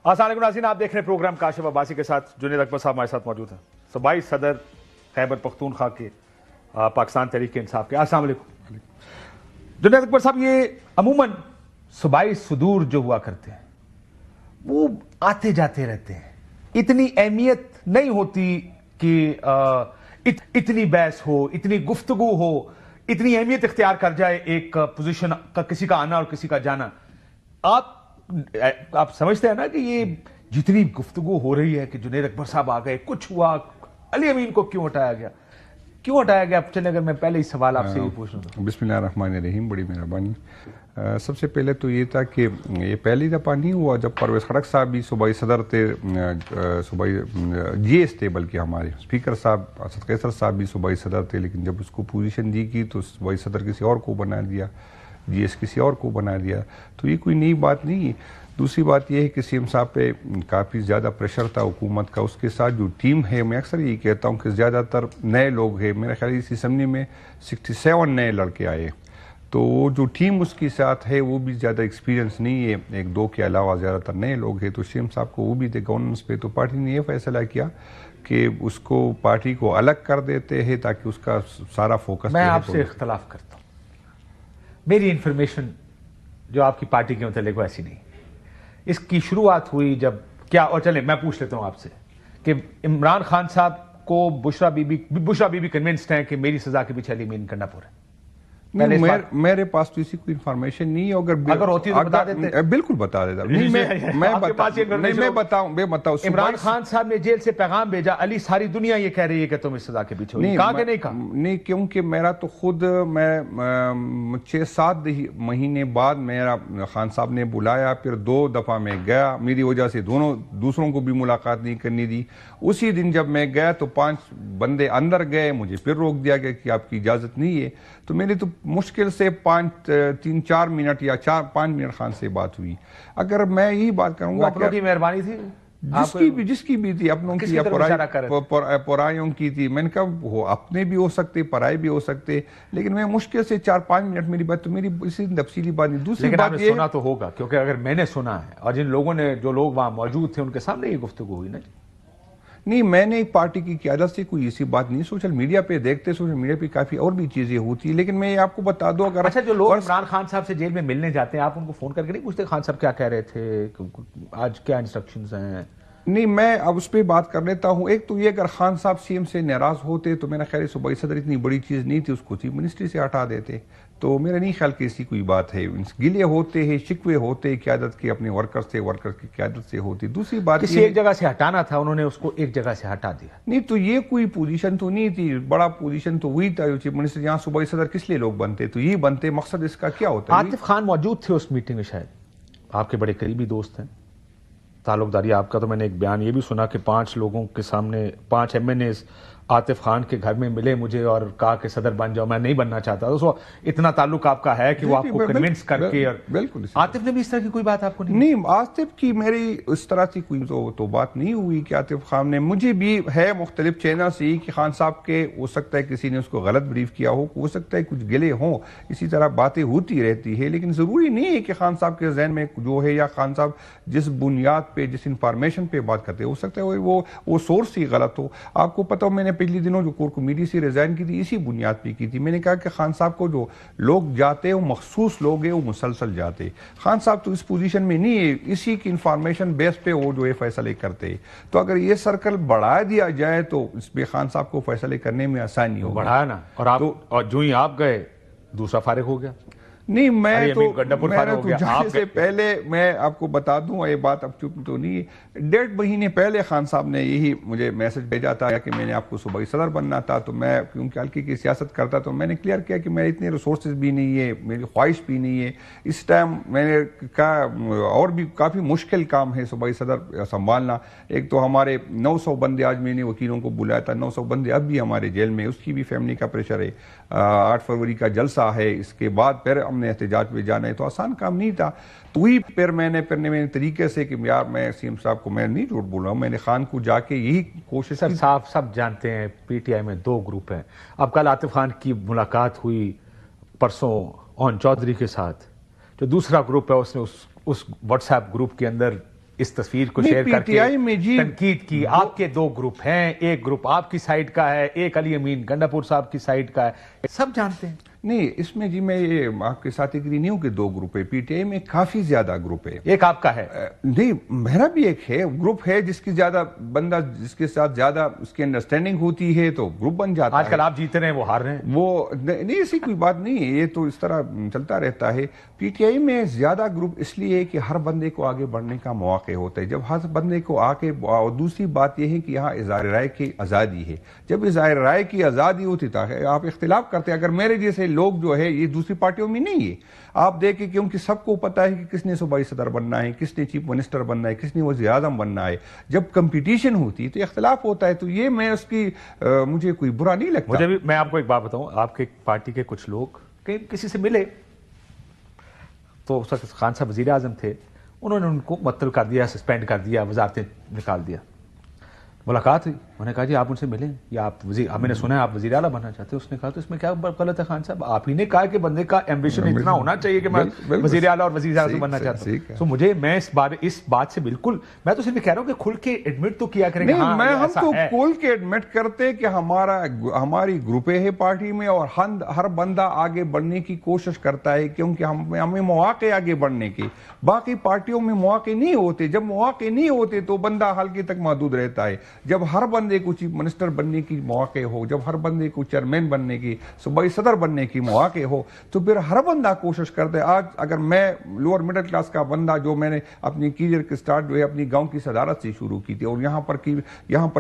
السلام علیکم ناظرین، آپ دیکھ رہے ہیں پروگرام کاشف عباسی کے ساتھ جنید اکبر صاحب ہمارے ساتھ موجود ہیں، صوبائی صدر خیبر پختونخوا کے پاکستان تحریک انصاف کے۔ السلام علیکم جنید اکبر صاحب، یہ عموماً صوبائی صدور جو ہوا کرتے ہیں وہ آتے جاتے رہتے ہیں، اتنی اہمیت نہیں ہوتی کہ اتنی بحث ہو، اتنی گفتگو ہو، اتنی اہمیت اختیار کر جائے ایک پوزیشن کا، کسی کا آنا اور کسی کا جانا۔ آپ سمجھتے ہیں نا کہ یہ جتنی گفتگو ہو رہی ہے کہ جنید اکبر صاحب آ گئے، کچھ ہوا، علی امین کو کیوں ہٹایا گیا، کیوں ہٹایا گیا؟ چلیں اگر میں پہلے ہی سوال آپ سے یہ پوچھ لوں تو۔ بسم اللہ الرحمن الرحیم، بڑی مہربانی۔ سب سے پہلے تو یہ تھا کہ یہ پہلی دفعہ نہیں ہوا جب پرویز خٹک صاحب بھی صوبائی صدر تھے، صوبائی جی ایس تھے، بلکہ ہمارے اسپیکر صاحب اسد قیصر صاحب بھی صوبائی صدر تھے، لیکن جب اس کو پوزیشن دی کی تو صوبائی صدر کسی اور کو بنا دیا، جی ایس کسی اور کو بنا دیا، تو یہ کوئی نئی بات نہیں ہے۔ دوسری بات یہ ہے کہ سی ایم صاحب پہ کافی زیادہ پریشر تھا حکومت کا، اس کے ساتھ جو ٹیم ہے، میں اکثر یہی کہتا ہوں کہ زیادہ تر نئے لوگ ہیں، میرا خیال اس اسمبلی میں 67 نئے لڑکے آئے، تو جو ٹیم اس کے ساتھ ہے وہ بھی زیادہ ایکسپیرینس نہیں ہے، ایک دو کے علاوہ زیادہ تر نئے لوگ ہیں، تو سی ایم صاحب کو وہ بھی تھے گورننس پہ، تو پارٹی نے یہ فیصلہ کیا کہ اس کو پارٹی کو الگ کر دیتے ہیں تاکہ اس کا سارا فوکس۔ میں آپ سے اختلاف کرتا ہوں، میری انفارمیشن جو آپ کی پارٹی کے متعلق ویسی نہیں۔ اس کی شروعات ہوئی جب کیا، اور چلیں میں پوچھ لیتا ہوں آپ سے کہ عمران خان صاحب کو بشرا بی بی کنونسڈ ہیں کہ میری سزا کے پیچھے علی امین کرنا پورا؟ میرے پاس تو اسی کوئی انفارمیشن نہیں ہے، اگر ہوتی تو بتا دیتے۔ بالکل بتا دیتا، میں بتاؤں۔ عمران خان صاحب نے جیل سے پیغام بھیجا، علی ساری دنیا یہ کہہ رہی ہے کہ تم اس سزا کے پیچھے ہو، کہا کہ نہیں کہا؟ نہیں، کیونکہ میرا تو خود میں 6-7 مہینے بعد میرا خان صاحب نے بلایا، پھر 2 دفعہ میں گیا، میری وجہ سے دوسروں کو بھی ملاقات نہیں کرنی دی۔ اسی دن جب میں گیا تو 5 بندے اندر گئے، مجھے پھر روک دیا گیا کہ آپ کی اجازت نہیں ہے، تو میری تو مشکل سے 3-4 منٹ یا 4-5 منٹ خان سے بات ہوئی۔ اگر میں یہی بات کروں گا، اپنوں کی مہربانی تھی، جس کی بھی تھی، اپنوں کی یا پرائیوں کی تھی، میں نے کہا وہ اپنے بھی ہو سکتے، پرائے بھی ہو سکتے، لیکن میں مشکل سے 4-5 منٹ میری بات، تو میری اسی تفصیلی بات نہیں۔ دوسری لیکن آپ بات نے سنا تو ہوگا، کیونکہ اگر میں نے سنا ہے اور جن لوگوں نے، جو لوگ وہاں موجود تھے، ان کے سامنے یہ گفتگو ہوئی نا۔ نہیں، میں نے پارٹی کی قیادت سے کوئی ایسی بات نہیں، سوشل میڈیا پہ دیکھتے، سوشل میڈیا پہ کافی اور بھی چیزیں ہوتی ہیں، لیکن میں آپ کو بتا دوں، اگر اچھا جو لوگ عمران خان صاحب سے جیل میں ملنے جاتے ہیں، آپ ان کو فون کر کے نہیں پوچھتے خان صاحب کیا کہہ رہے تھے، آج کیا انسٹرکشنز ہیں؟ نہیں، میں اب اس پہ بات کر لیتا ہوں۔ ایک تو یہ، اگر خان صاحب سی ایم سے ناراض ہوتے تو میرا خیال ہے صوبائی صدر اتنی بڑی چیز نہیں تھی، اس کو چیف منسٹری سے ہٹا دیتے، تو میرا نہیں خیال کہ ایسی کوئی بات ہے۔ گلے ہوتے ہیں، شکوے ہوتے قیادت کے اپنے ورکر سے، ورکر کی قیادت سے ہوتی۔ دوسری بات، کسی ایک جگہ سے ہٹانا تھا، انہوں نے اس کو ایک جگہ سے ہٹا دیا۔ نہیں تو یہ کوئی پوزیشن تو نہیں تھی، بڑا پوزیشن تو وہی تھا جو چیف منسٹر، یہاں صوبائی صدر کس لیے لوگ بنتے، تو یہی بنتے، مقصد اس کا کیا ہوتا ہے؟ عاطف خان موجود تھے اس میٹنگ میں، شاید آپ کے بڑے قریبی دوست ہیں، تعلق داری آپ کا، تو میں نے ایک بیان یہ بھی سنا کہ 5 لوگوں کے سامنے 5 MNAs Atif Khan کے گھر میں ملے مجھے اور کہا کہ صدر بن جاؤ، میں نہیں بننا چاہتا، تو اتنا تعلق آپ کا ہے کہ وہ آپ کو کنونس کر کے۔ بالکل، عاطف نے بھی اس طرح کی کوئی بات آپ کو نہیں، عاطف کی میری اس طرح سے کوئی تو بات نہیں ہوئی کہ عاطف خان نے، مجھے بھی ہے مختلف چینل سے کہ خان صاحب کے ہو سکتا ہے کسی نے اس کو غلط بریف کیا ہو سکتا ہے کچھ گلے ہوں، اسی طرح باتیں ہوتی رہتی ہے، لیکن ضروری نہیں ہے کہ خان صاحب کے ذہن میں جو ہے، یا خان صاحب جس بنیاد پہ، جس انفارمیشن پہ بات کرتے ہو سکتا ہے وہ سورس ہی غلط ہو۔ آپ کو پتہ ہو، میں نے پچھلے دنوں جو کور کمیٹی سے ریزائن کی تھی، اسی بنیاد پہ کی تھی، میں نے کہا کہ خان صاحب کو جو لوگ جاتے ہیں وہ مخصوص لوگ ہیں، وہ مسلسل جاتے، خان صاحب تو اس پوزیشن میں نہیں ہے، اسی کی انفارمیشن بیس پہ وہ جو ہے فیصلے کرتے، تو اگر یہ سرکل بڑھا دیا جائے تو اس پہ خان صاحب کو فیصلے کرنے میں آسانی ہوگی۔ بڑھایا نا، اور جو ہی آپ گئے دوسرا فارغ ہو گیا۔ نہیں، میں تو جانے سے پہلے میں آپ کو بتا دوں، یہ بات اب چپ تو نہیں ہے، 1.5 مہینے پہلے خان صاحب نے یہی مجھے میسج بھیجا تھا کہ میں نے آپ کو صوبائی صدر بننا تھا، تو میں کیونکہ ہلکی کی سیاست کرتا تو میں نے کلیئر کیا کہ میرے اتنے ریسورسز بھی نہیں ہے، میری خواہش بھی نہیں ہے اس ٹائم، میں نے کہا اور بھی کافی مشکل کام ہے صوبائی صدر سنبھالنا۔ ایک تو ہمارے 900 بندے، آج میں نے وکیلوں کو بلایا تھا، 900 بندے اب بھی ہمارے جیل میں، اس کی بھی فیملی کا پریشر ہے، 8 فروری کا جلسہ ہے، اس کے بعد پھر ہم نے احتجاج پہ جانا ہے، تو آسان کام نہیں تھا، تو وہی پھر میں نے طریقے سے کہ یار میں سی ایم صاحب کو، میں نہیں جھوٹ بول رہا ہوں، میں نے خان کو جا کے یہی کوشش کی۔ صاحب سب جانتے ہیں پی ٹی آئی میں 2 گروپ ہیں، اب کل عاطف خان کی ملاقات ہوئی پرسوں اون چودھری کے ساتھ، جو دوسرا گروپ ہے اس نے اس واٹس ایپ گروپ کے اندر اس تصویر کو شیئر کر کے تنقید کی. آپ کے دو گروپ ہیں, ایک گروپ آپ کی سائڈ کا ہے, ایک علی امین گنڈاپور صاحب کی سائڈ کا ہے, سب جانتے ہیں. نہیں, اس میں جی میں یہ آپ کے ساتھ ایگری نہیں ہوں کہ دو گروپ ہے. پی ٹی آئی میں کافی زیادہ گروپ ہے. ایک آپ کا ہے؟ نہیں, میرا بھی ایک ہے گروپ ہے جس کی زیادہ بندہ جس کے ساتھ زیادہ اس کی انڈرسٹینڈنگ ہوتی ہے تو گروپ بن جاتا ہے. آج کل آپ جیتے رہے ہیں, وہ ہار رہے ہیں. وہ نہیں, ایسی کوئی بات نہیں ہے, یہ تو اس طرح چلتا رہتا ہے. پی ٹی آئی میں زیادہ گروپ اس لیے کہ ہر بندے کو آگے بڑھنے کا موقع ہوتا ہے. جب ہر بندے کو آگے, اور دوسری بات یہ ہے کہ یہاں اظہار رائے کی آزادی ہے. جب اظہار رائے کی آزادی ہوتی ہے, آپ اختلاف کرتے ہیں, اگر میرے جیسے لوگ جو ہے یہ دوسری پارٹیوں میں نہیں ہے. آپ دیکھیں کیونکہ سب کو پتا ہے کہ کس نے صوبائی صدر بننا ہے, کس نے چیف منسٹر بننا ہے, کس نے وزیر اعظم بننا ہے. جب کمپٹیشن ہوتی ہے تو اختلاف ہوتا ہے, تو یہ میں اس کی مجھے کوئی برا نہیں لگتا. مجھے بھی, میں آپ کو ایک بات بتاؤں, آپ کے پارٹی کے کچھ لوگ کسی سے ملے تو اس وقت خان صاحب وزیر اعظم تھے, انہوں نے ان کو معطل کر دیا, سسپینڈ کر دیا, وزارتیں نکال دیا. ملاقات ہوئی, انہوں نے کہا جی آپ ان سے ملیں, یا آپ ہمیں نے سنا ہے آپ وزیر اعلیٰ بننا چاہتے ہیں. اس نے کہا تو اس میں کیا غلط ہے خان صاحب, آپ ہی نے کہا کہ بندے کا ایمبیشن اتنا ہونا چاہیے کہ میں وزیر اعلیٰ اور وزیر اعظم بننا چاہتا ہوں. تو مجھے, میں اس بات سے بالکل, میں تو صرف کہہ رہا ہوں کہ کھل کے ایڈمٹ تو کیا کریں. ہم تو کھل کے ایڈمٹ کرتے کہ ہماری گروپیں ہے پارٹی میں, اور ہر بندہ آگے بڑھنے کی کوشش کرتا ہے, کیونکہ ہمیں مواقع آگے بڑھنے کے. باقی پارٹیوں میں مواقع نہیں ہوتے. جب مواقع نہیں ہوتے تو بندہ حلقے تک محدود رہتا ہے. جب ہر بندے کو چیف منسٹر بننے کی مواقع ہو, جب ہر بندے کو چیئرمین بننے کی, صوبائی صدر بننے کی مواقع ہو, تو پھر ہر بندہ کوشش کرتا ہے. آج اگر میں لوور مڈل کلاس کا بندہ, جو میں نے اپنی کیریئر کے سٹارٹ جو ہے اپنی گاؤں کی صدارت سے شروع کی تھی, اور یہاں پر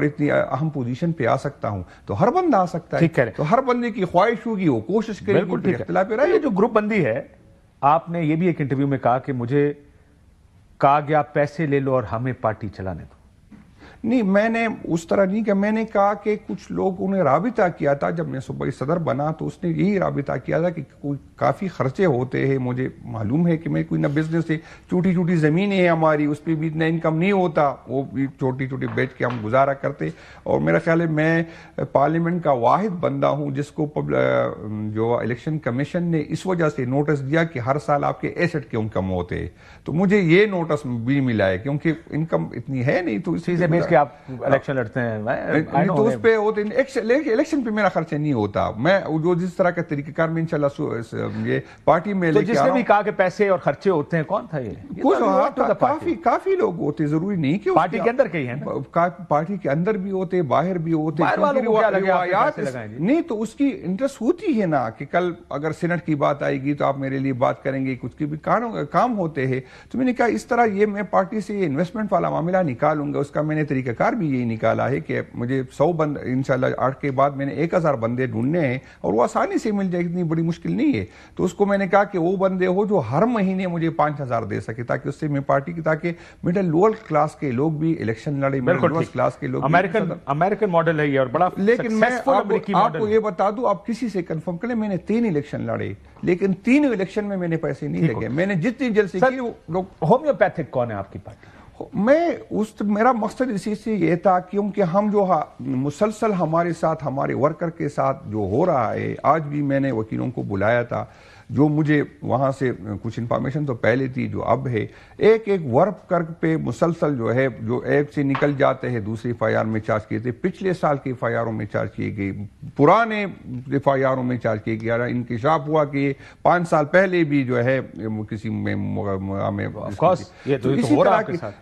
اتنی اہم پوزیشن پہ آ سکتا ہوں, تو ہر بندہ آ سکتا ہے. تو ہر بندے کی خواہش ہوگی, وہ کوشش کرے گی. اختلاف رائے, یہ جو گروپ بندی ہے, آپ نے یہ بھی ایک انٹرویو میں کہا کہ مجھے کہا گیا پیسے لے لو اور ہمیں پارٹی چلانے دو. نہیں, میں نے اس طرح نہیں کہا. میں نے کہا کہ کچھ لوگوں نے رابطہ کیا تھا جب میں صوبائی صدر بنا, تو اس نے یہی رابطہ کیا تھا کہ کوئی کافی خرچے ہوتے ہیں. مجھے معلوم ہے کہ میں کوئی نہ بزنس ہے, چھوٹی چھوٹی زمینیں ہیں ہماری, اس پہ بھی اتنا انکم نہیں ہوتا, وہ بھی چھوٹی چھوٹی بیچ کے ہم گزارا کرتے. اور میرا خیال ہے میں پارلیمنٹ کا واحد بندہ ہوں جس کو جو الیکشن کمیشن نے اس وجہ سے نوٹس دیا کہ ہر سال آپ کے ایسٹ کے انکم ہوتے ہیں. تو مجھے یہ نوٹس بھی ملا ہے, کیونکہ انکم اتنی ہے نہیں, تو اسی سے کہ آپ الیکشن لڑتے ہیں تو اس پہ ہوتے. الیکشن پہ میرا خرچہ نہیں ہوتا. میں جو جس طرح کا طریقہ کار میں انشاءاللہ یہ پارٹی میں لے کے جس نے بھی کہا کہ پیسے اور خرچے ہوتے ہیں, کون تھا یہ؟ کافی لوگ ہوتے, ضروری نہیں کہ پارٹی کے اندر کہیں ہیں, پارٹی کے اندر بھی ہوتے, باہر بھی ہوتے. نہیں, تو اس کی انٹرسٹ ہوتی ہے نا, کہ کل اگر سینٹ کی بات آئے گی تو آپ میرے لیے بات کریں گے, کچھ کے بھی کام ہوتے ہیں. تو میں نے کہا اس طرح یہ میں پارٹی سے انویسٹمنٹ والا معاملہ نکالوں گا. اس کا میں نے طریقہ کار بھی یہی نکالا ہے کہ مجھے 100 بند انشاءاللہ 8 کے بعد میں نے 1000 بندے ڈھونڈنے ہیں, اور وہ آسانی سے مل جائے, اتنی بڑی مشکل نہیں ہے. تو اس کو میں نے کہا کہ وہ بندے ہو جو ہر مہینے مجھے 5000 دے سکے, تاکہ اس سے میں پارٹی کی, تاکہ مڈل لوور کلاس کے لوگ بھی الیکشن لڑے, مڈل لوور کلاس کے لوگ. امریکن ماڈل ہے یہ, اور بڑا. لیکن میں آپ کو یہ بتا دوں, آپ کسی سے کنفرم کریں, میں نے 3 الیکشن لڑے, لیکن 3 الیکشن میں نے پیسے نہیں لگے. میں نے جتنی جلسے کی. ہومیوپیتھک کون ہے آپ کی پارٹی؟ میرا مقصد اسی سے یہ تھا, کیونکہ ہم جو مسلسل ہمارے ساتھ, ہمارے ورکر کے ساتھ جو ہو رہا ہے, آج بھی میں نے وکیلوں کو بلایا تھا, جو مجھے وہاں سے کچھ انفارمیشن تو پہلے تھی جو اب ہے. ایک ورکر پہ مسلسل جو ہے, جو ایک سے نکل جاتے ہیں دوسری ایف آئی آر میں چارج کیے تھے, پچھلے سال کے ایف آئی آروں میں چارج کیے گئے, پرانے ایف آئی آروں میں چارج کیے گئے. انکشاف ہوا کہ 5 سال پہلے بھی جو ہے کسی میں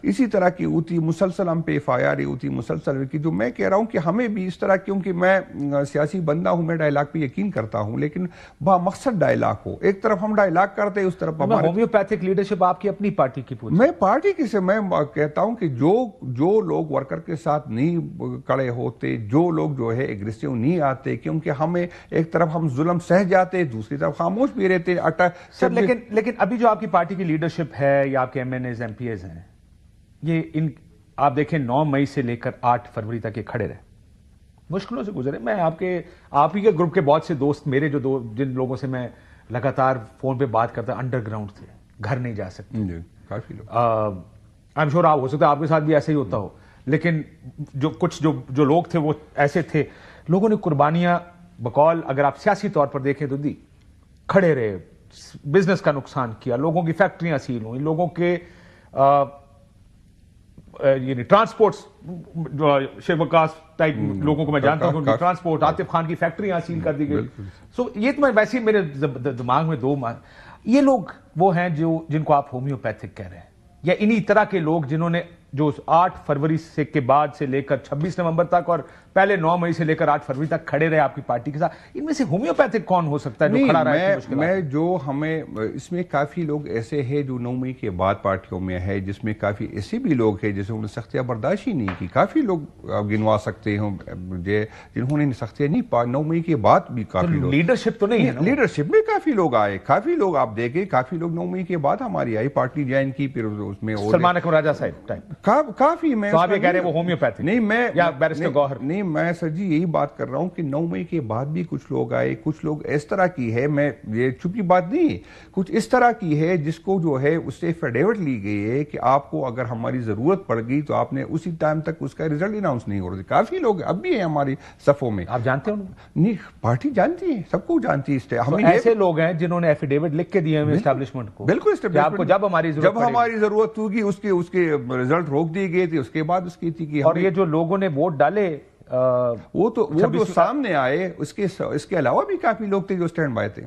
اسی طرح کی ہوتی, مسلسل ہم پہ ایف آئی آر ہوتی مسلسل کی. جو میں کہہ رہا ہوں کہ ہمیں بھی اس طرح, کیونکہ میں سیاسی بندہ ہوں, میں ڈائلاگ پہ یقین کرتا ہوں, لیکن با مقصد ڈائلاگ ہو. ایک طرف ہم ڈائلاگ کرتے ہیں, اس طرف ہومیوپیتھک لیڈرشپ آپ کی اپنی پارٹی کی پوچھ. میں پارٹی کی سے میں کہتا ہوں کہ جو لوگ ورکر کے ساتھ نہیں کڑے ہوتے, جو لوگ جو ہے ایگریسیو نہیں آتے, کیونکہ ہمیں ایک طرف ہم ظلم سہ جاتے, دوسری طرف خاموش بھی رہتے. لیکن ابھی جو آپ کی پارٹی کی لیڈرشپ ہے, یا آپ کے MNAs MPAs ہیں, یہ آپ دیکھیں 9 مئی سے لے کر 8 فروری تک یہ کھڑے رہے, مشکلوں سے گزرے. میں آپ ہی کے گروپ کے بہت سے دوست میرے, جو جن لوگوں سے میں لگاتار فون پہ بات کرتا, انڈر گراؤنڈ تھے, گھر نہیں جا سکتے. کافی لوگ, آئی ایم شور آپ ہو سکتا ہے آپ کے ساتھ بھی ایسا ہی ہوتا ہو, لیکن جو لوگ تھے وہ ایسے تھے. لوگوں نے قربانیاں بقول, اگر آپ سیاسی طور پر دیکھیں تو دی, کھڑے رہے, بزنس کا نقصان کیا, لوگوں کی فیکٹریاں سیل ہوئیں, لوگوں کے یعنی ٹرانسپورٹس شیخ وقاص ٹائپ لوگوں کو میں جانتا ہوں کہ ان کی ٹرانسپورٹ، عاطف خان کی فیکٹریاں سیل کر دی گئی. سو یہ تو میں ویسے ہی میرے دماغ میں یہ لوگ وہ ہیں جن کو آپ ہومیوپیتھک کہہ رہے ہیں، یا انہی طرح کے لوگ جنہوں نے جو 8 فروری سے کے بعد سے لے کر 26 نومبر تک اور پہلے 9 مئی سے لے کر 8 فروری تک کھڑے رہے آپ کی پارٹی کے ساتھ، ان میں سے ہومیوپیتھک کون ہو سکتا ہے جو کھڑا رہا؟ میں جو ہمیں اس میں کافی لوگ ایسے ہیں جو 9 مئی کے بعد پارٹیوں میں ہے، جس میں کافی ایسے بھی لوگ ہیں جیسے انہوں نے سختیاں برداشت ہی نہیں کی. کافی لوگ گنوا سکتے ہیں جنہوں نے سختیاں نہیں 9 مئی کے بعد بھی کافی لوگ. لیڈرشپ تو نہیں ہے، لیڈرشپ میں کافی لوگ آئے، کافی لوگ آپ دیکھیں، کافی لوگ 9 مئی کے بعد ہماری آئی، پارٹی جوائن کی، پھر اس میں سلمان اکرم راجہ صاحب ٹائپ کافی. میں تو آپ یہ کہہ رہے ہیں وہ ہومیوپیتھک نہیں، میں یا بیرسٹر گوہر نہیں، میں سر جی یہی بات کر رہا ہوں کہ 9 مئی کے بعد بھی کچھ لوگ آئے، کچھ لوگ اس طرح کی ہے، میں یہ چھپی بات نہیں ہے، کچھ اس طرح کی ہے جس کو جو ہے اس سے ایفیڈیوٹ لی گئی ہے کہ آپ کو اگر ہماری ضرورت پڑ گئی تو آپ نے اسی ٹائم تک اس کا رزلٹ اناؤنس نہیں ہو رہا. کافی لوگ اب بھی ہیں ہماری صفوں میں. آپ جانتے ہیں نہیں، پارٹی جانتی ہے، سب کو جانتی ہے. ہمیں ایسے لوگ ہیں جنہوں نے ایفیڈیوٹ لکھ کے دیے ہیں اسٹیبلشمنٹ کو، بالکل آپ کو جب ہماری ضرورت ہوگی اس کے رزلٹ روک دیے گئے تھے، اس کے بعد اس کی تھی کہ اور یہ جو لوگوں نے ووٹ ڈالے وہ جو سامنے آئے، اس کے علاوہ بھی کافی لوگ تھے جو سٹینڈ بائی تھے.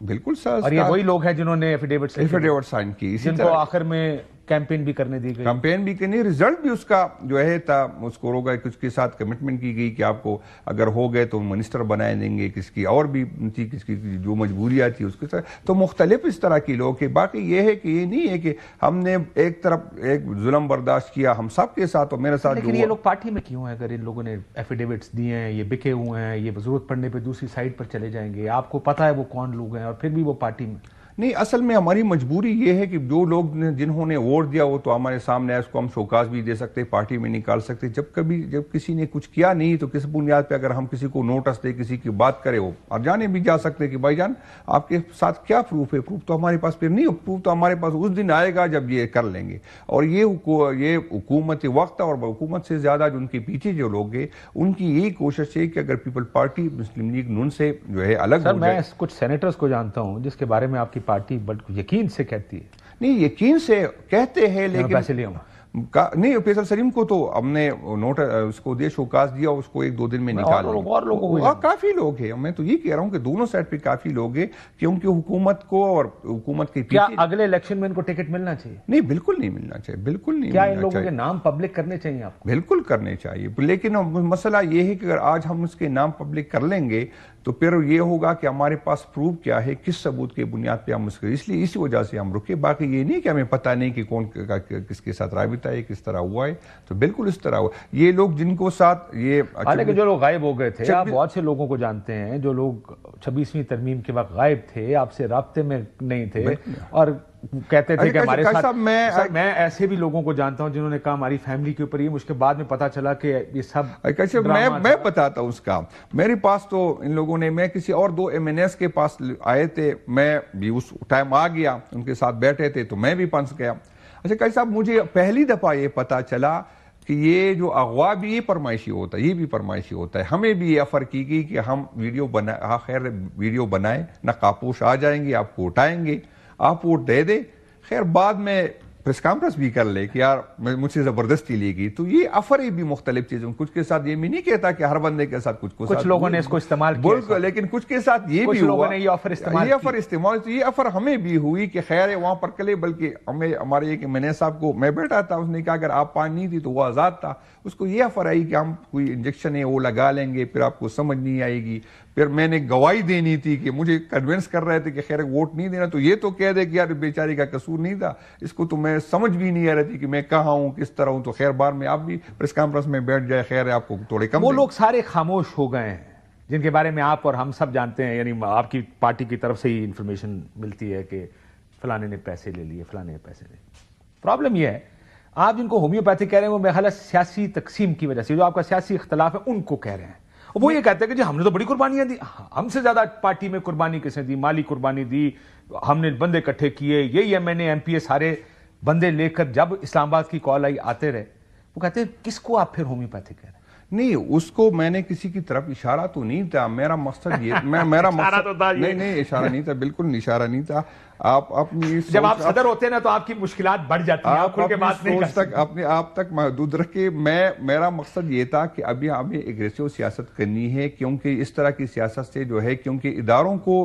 بالکل سر. اور یہ وہی لوگ ہیں جنہوں نے ایفیڈیوٹ سائن کی، جن کو آخر میں کیمپین بھی کرنے دی گئی. کیمپین بھی کرنی، رزلٹ بھی اس کا جو ہے تھا، اس کو روکا. کچھ کے ساتھ کمٹمنٹ کی گئی کہ آپ کو اگر ہو گئے تو منسٹر بنائے دیں گے، کس کی اور بھی تھی، کس کی جو مجبوریاں تھی اس کے ساتھ. تو مختلف اس طرح کے لوگ ہیں. باقی یہ ہے کہ یہ نہیں ہے کہ ہم نے ایک طرف ایک ظلم برداشت کیا، ہم سب کے ساتھ اور میرے ساتھ. لیکن یہ لوگ پارٹی میں کیوں ہیں؟ اگر ان لوگوں نے ایفیڈیوٹس دیے ہیں، یہ بکے ہوئے ہیں، یہ ضرورت پڑنے پہ دوسری سائڈ پر چلے جائیں گے، آپ کو پتا ہے وہ کون لوگ ہیں اور پھر بھی وہ پارٹی میں. نہیں، اصل میں ہماری مجبوری یہ ہے کہ جو لوگ جنہوں نے ووٹ دیا وہ تو ہمارے سامنے ہے، اس کو ہم شوکاز بھی دے سکتے، پارٹی میں نکال سکتے. جب کسی نے کچھ کیا نہیں تو کس بنیاد پہ اگر ہم کسی کو نوٹس دے، کسی کی بات کرے، وہ اور جانے بھی جا سکتے کہ بھائی جان آپ کے ساتھ کیا پروف ہے. پروف تو ہمارے پاس پھر نہیں، پروف تو ہمارے پاس اس دن آئے گا جب یہ کر لیں گے. اور یہ حکومت وقت اور حکومت سے زیادہ جو ان کے پیچھے جو لوگ ہیں ان کی یہی کوشش ہے کہ اگر پیپل پارٹی مسلم لیگ نون سے جو ہے الگ ہو جائے. میں کچھ سینیٹرز کو جانتا ہوں جس کے بارے میں آپ کی پارٹی یقین سے کہتی ہے. نہیں، یقین سے کہتے ہیں لیکن پیسے لے ہوں نہیں. فیصل سلیم کو تو ہم نے نوٹ اس کو دیا، شوکاز دیا، اس کو 1-2 دن میں نکال. اور کافی لوگ ہیں. میں تو یہ کہہ رہا ہوں کہ دونوں سائڈ پہ کافی لوگ ہیں کیونکہ حکومت کو اور حکومت کے کیا اگلے الیکشن میں ان کو ٹکٹ ملنا چاہیے؟ نہیں، بالکل نہیں ملنا چاہیے، بالکل نہیں. کیا ان لوگوں کے نام پبلک کرنے چاہیے آپ کو؟ بالکل کرنے چاہیے، لیکن مسئلہ یہ ہے کہ اگر آج ہم اس کے نام پبلک کر لیں گے تو پھر یہ ہوگا کہ ہمارے پاس پروف کیا ہے، کس ثبوت کے بنیاد پہ ہم اس کے، اس لیے اسی وجہ سے ہم رکے. باقی یہ نہیں کہ ہمیں پتہ نہیں کہ کون کس کے ساتھ رابطہ ہے، کس طرح ہوا ہے. تو بالکل اس طرح ہوا. یہ لوگ جن کو ساتھ یہ حالانکہ جو لوگ غائب ہو گئے تھے، آپ بہت سے لوگوں کو جانتے ہیں جو لوگ 26ویں ترمیم کے وقت غائب تھے، آپ سے رابطے میں نہیں تھے اور کہتے تھے کہ ہمارے ساتھ. میں ایسے بھی لوگوں کو جانتا ہوں جنہوں نے کہا ہماری فیملی کے اوپر یہ، مجھ کے بعد میں پتا چلا کہ یہ سب میں بتاتا ہوں اس کا. میرے پاس تو ان لوگوں نے، میں کسی اور 2 MNS کے پاس آئے تھے، میں بھی اس ٹائم آ گیا، ان کے ساتھ بیٹھے تھے تو میں بھی پھنس گیا. اچھا قاضی صاحب، مجھے پہلی دفعہ یہ پتا چلا کہ یہ جو اغوا بھی یہ فرمائشی ہوتا ہے، یہ بھی فرمائشی ہوتا ہے. ہمیں بھی یہ آفر کی گئی کہ ہم ویڈیو بنائیں، نقابپوش آ جائیں گے، آپ کو اٹھائیں گے، آپ ووٹ دے دیں. خیر بعد میں پریس کانفرنس بھی کر لے کہ یار مجھ سے زبردستی لی گئی. تو یہ افر بھی مختلف چیزیں، کچھ کے ساتھ یہ بھی نہیں کہتا کہ ہر بندے کے ساتھ کچھ لوگوں نے اس کو استعمال کیا، لیکن کچھ کے ساتھ یہ بھی ہوا، یہ افر استعمال. تو یہ افر ہمیں بھی ہوئی کہ خیر ہے وہاں پر کلے، بلکہ ہمارے ایک میں نے صاحب کو، میں بیٹھا تھا، اس نے کہا اگر آپ پانی نہیں تھی تو وہ آزاد تھا. اس کو یہ افر آئی کہ ہم کوئی انجیکشن ہے وہ لگا لیں گے، پھر آپ کو سمجھ نہیں آئے گی. پھر میں نے گواہی دینی تھی کہ مجھے کنونس کر رہے تھے کہ خیر ووٹ نہیں دینا، تو یہ تو کہہ دے کہ یار بیچاری کا قصور نہیں تھا. اس کو تو میں سمجھ بھی نہیں آ رہی تھی کہ میں کہاں ہوں، کس طرح ہوں. تو خیر بار میں آپ بھی پریس کانفرنس میں بیٹھ جائے، خیر ہے آپ کو تھوڑے کم. وہ لوگ سارے خاموش ہو گئے ہیں جن کے بارے میں آپ اور ہم سب جانتے ہیں، یعنی آپ کی پارٹی کی طرف سے ہی انفارمیشن ملتی ہے کہ فلانے نے پیسے لے لیے، فلانے نے پیسے لے. پرابلم یہ ہے آپ جن کو ہومیوپیتھی کہہ رہے ہیں وہ میرے خیال ہے سیاسی تقسیم کی وجہ سے، جو آپ کا سیاسی اختلاف ہے ان کو کہہ رہے ہیں. وہ یہ کہتے ہیں کہ جی ہم نے تو بڑی قربانیاں دی، ہم سے زیادہ پارٹی میں قربانی کس نے دی، مالی قربانی دی، ہم نے بندے اکٹھے کیے، یہی MNA MP سارے بندے لے کر جب اسلام آباد کی کال آئی آتے رہے. وہ کہتے ہیں کس کو آپ پھر ہومیوپیتھی کہہ رہے ہیں؟ نہیں، اس کو میں نے کسی کی طرف اشارہ تو نہیں تھا. میرا مقصد یہ، میرا مقصد نہیں، اشارہ نہیں تھا، بالکل اشارہ نہیں تھا. آپ اپنی جب آپ صدر ہوتے ہیں نا تو آپ کی مشکلات بڑھ جاتی ہیں, آپ کھل کے بات نہیں کر سکتے. اپنے آپ تک محدود رکھے. میرا مقصد یہ تھا کہ ابھی ہمیں ایگریسو سیاست کرنی ہے, کیونکہ اس طرح کی سیاست سے جو ہے, کیونکہ اداروں کو,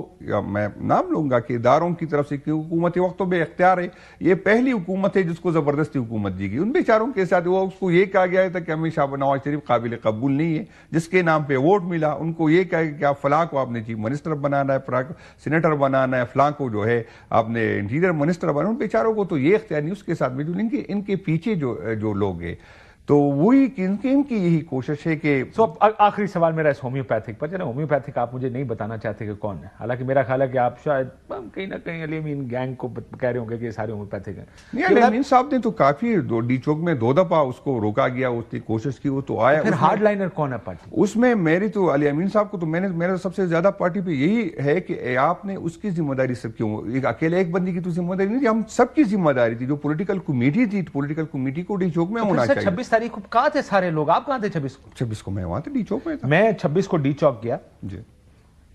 میں نام لوں گا کہ اداروں کی طرف سے, کہ حکومت وقتوں بے اختیار ہے, یہ پہلی حکومت ہے جس کو زبردستی حکومت دی گئی. ان بیچاروں کے ساتھ وہ اس کو یہ کہا گیا تھا کہ ہمیں نواز شریف قابل قبول نہیں ہے, جس کے نام پہ ووٹ ملا. ان کو یہ کہا کہ آپ فلاں کو آپ نے چیف منسٹر بنانا ہے, فلاں کو سینیٹر بنانا ہے, فلاں کو جو ہے آپ نے انٹیریئر منسٹر بنا. ان بیچاروں کو تو یہ اختیار نہیں. اس کے ساتھ میں ان کے پیچھے جو لوگ ہیں, تو وہی ان کی یہی کوشش ہے کہ. آخری سوال میرا اس ہومیوپیتھک پر. چلیں ہومیوپیتھک آپ مجھے نہیں بتانا چاہتے کہ کون ہے, حالانکہ میرا خیال ہے کہ آپ شاید کہیں نہ کہیں علی امین گینگ کو کہہ رہے ہوں گے کہ یہ سارے ہومیوپیتھک ہیں. نہیں, علی امین صاحب نے تو کافی ڈی چوک میں 2 دفعہ اس کو روکا گیا, اس نے کوشش کی, وہ تو آیا. پھر ہارڈ لائنر کون ہے پارٹی اس میں؟ میری تو علی امین صاحب کو تو میرا سب سے زیادہ پارٹی پہ یہی ہے کہ آپ نے اس کی ذمہ داری سب کیوں, اکیلے ایک بندی کی تو ذمہ داری نہیں تھی, ہم سب کی ذمہ داری تھی. جو پولیٹیکل کمیٹی تھی, پولیٹیکل کمیٹی کو ڈی چوک میں ہونا چاہیے. 26 تاریخ کو کہاں تھے سارے لوگ, آپ کہاں تھے 26 کو میں وہاں تھا, ڈی چوک میں تھا. میں 26 کو ڈی چوک گیا جی.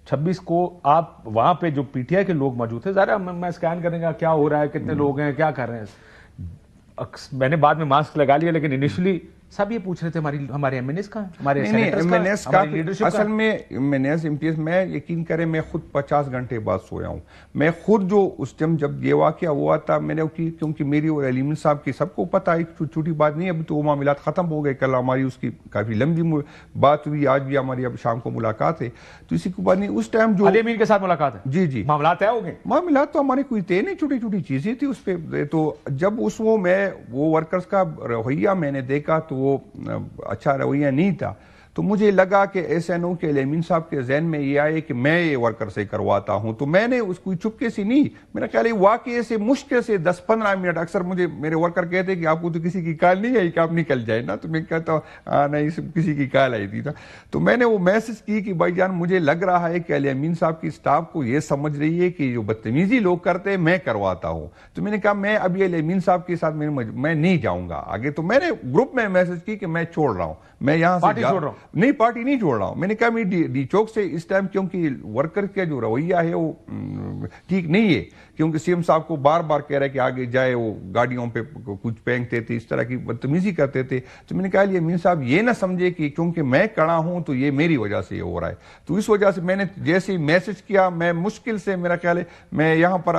26 کو آپ وہاں پہ جو پی ٹی آئی کے لوگ موجود تھے, ذرا میں اسکین کرنے کا کیا ہو رہا ہے, کتنے لوگ ہیں, کیا کر رہے ہیں. میں نے بعد میں ماسک لگا لیا, لیکن انیشلی سب یہ پوچھ رہے تھے ہمارے ایم این ایس کہاں, ہمارے سینیٹرز کہاں, ہماری لیڈرشپ اصل میں ایم این ایس میں یقین کریں میں خود 50 گھنٹے بعد سویا ہوں. میں خود جو اس ٹائم جب یہ واقعہ ہوا تھا, میں نے کیونکہ میری اور علی امین صاحب کی سب کو پتہ ہے, چھوٹی بات نہیں. ابھی تو وہ معاملات ختم ہو گئے, کل ہماری اس کی کافی لمبی بات ہوئی, آج بھی ہماری اب شام کو ملاقات ہے. تو اسی کو بات نہیں, اس ٹائم جو علی امین کے ساتھ ملاقات ہے. جی جی, معاملات طے ہو گئے. معاملات تو ہمارے کوئی طے نہیں, چھوٹی چھوٹی چیزیں تھی اس پہ. تو جب وہ ورکرز کا رویہ میں نے دیکھا تو وہ اچھا رویہ نہیں تھا. تو مجھے لگا کہ ایسا نہ ہو کہ علی امین صاحب کے ذہن میں یہ آئے کہ میں یہ ورکر سے کرواتا ہوں. تو میں نے اس کو چپکے سے نہیں, میرا خیال ہے واقعے سے مشکل سے 10-15 منٹ, اکثر مجھے میرے ورکر کہتے ہیں کہ آپ کو تو کسی کی کال نہیں آئی کہ آپ نکل جائیں نا. تو میں کہتا ہوں ہاں نہیں, کسی کی کال آئی تھی. تو میں نے وہ میسج کی کہ بھائی جان مجھے لگ رہا ہے کہ علی امین صاحب کی سٹاف کو یہ سمجھ رہی ہے کہ جو بدتمیزی لوگ کرتے ہیں میں کرواتا ہوں. تو میں نے کہا میں ابھی علی امین صاحب کے ساتھ میں نہیں جاؤں گا آگے. تو میں نے گروپ میں میسج کی کہ میں چھوڑ رہا ہوں, میں یہاں سے نہیں, پارٹی نہیں چھوڑ رہا ہوں. میں نے کہا میں ڈی چوک سے اس ٹائم, کیونکہ ورکر کا جو رویہ ہے وہ ٹھیک نہیں ہے, کیونکہ سی ایم صاحب کو بار بار کہہ رہا ہے کہ آگے جائے, وہ گاڑیوں پہ کچھ پھینکتے تھے, اس طرح کی بدتمیزی کرتے تھے. تو میں نے کہا یہ امین صاحب یہ نہ سمجھے کہ کیونکہ میں کڑا ہوں تو یہ میری وجہ سے یہ ہو رہا ہے. تو اس وجہ سے میں نے جیسے ہی میسج کیا, میں مشکل سے, میرا خیال ہے میں یہاں پر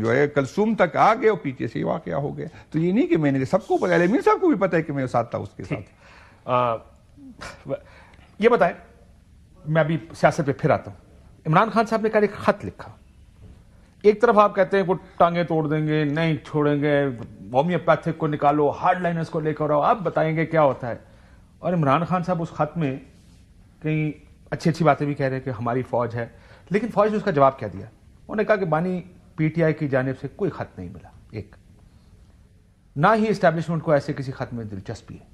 جو ہے کلثوم تک آ گیا, اور پیچھے سے یہ واقعہ ہو گیا. تو یہ نہیں کہ میں نے سب کو پتا, امین صاحب کو بھی پتا ہے کہ میں ساتھ تھا اس کے ساتھ. یہ بتائیں, میں ابھی سیاست پہ پھر آتا ہوں. عمران خان صاحب نے کل ایک خط لکھا, ایک طرف آپ کہتے ہیں وہ ٹانگیں توڑ دیں گے, نہیں چھوڑیں گے, ہومیوپیتھک کو نکالو, ہارڈ لائنرز کو لے کر آؤ, آپ بتائیں گے کیا ہوتا ہے. اور عمران خان صاحب اس خط میں کئی اچھی باتیں بھی کہہ رہے ہیں کہ ہماری فوج ہے, لیکن فوج نے اس کا جواب کیا دیا. انہوں نے کہا کہ بانی پی ٹی آئی کی جانب سے کوئی خط نہیں ملا, ایک نہ ہی اسٹیبلشمنٹ کو ایسے کسی خط میں دلچسپی ہے.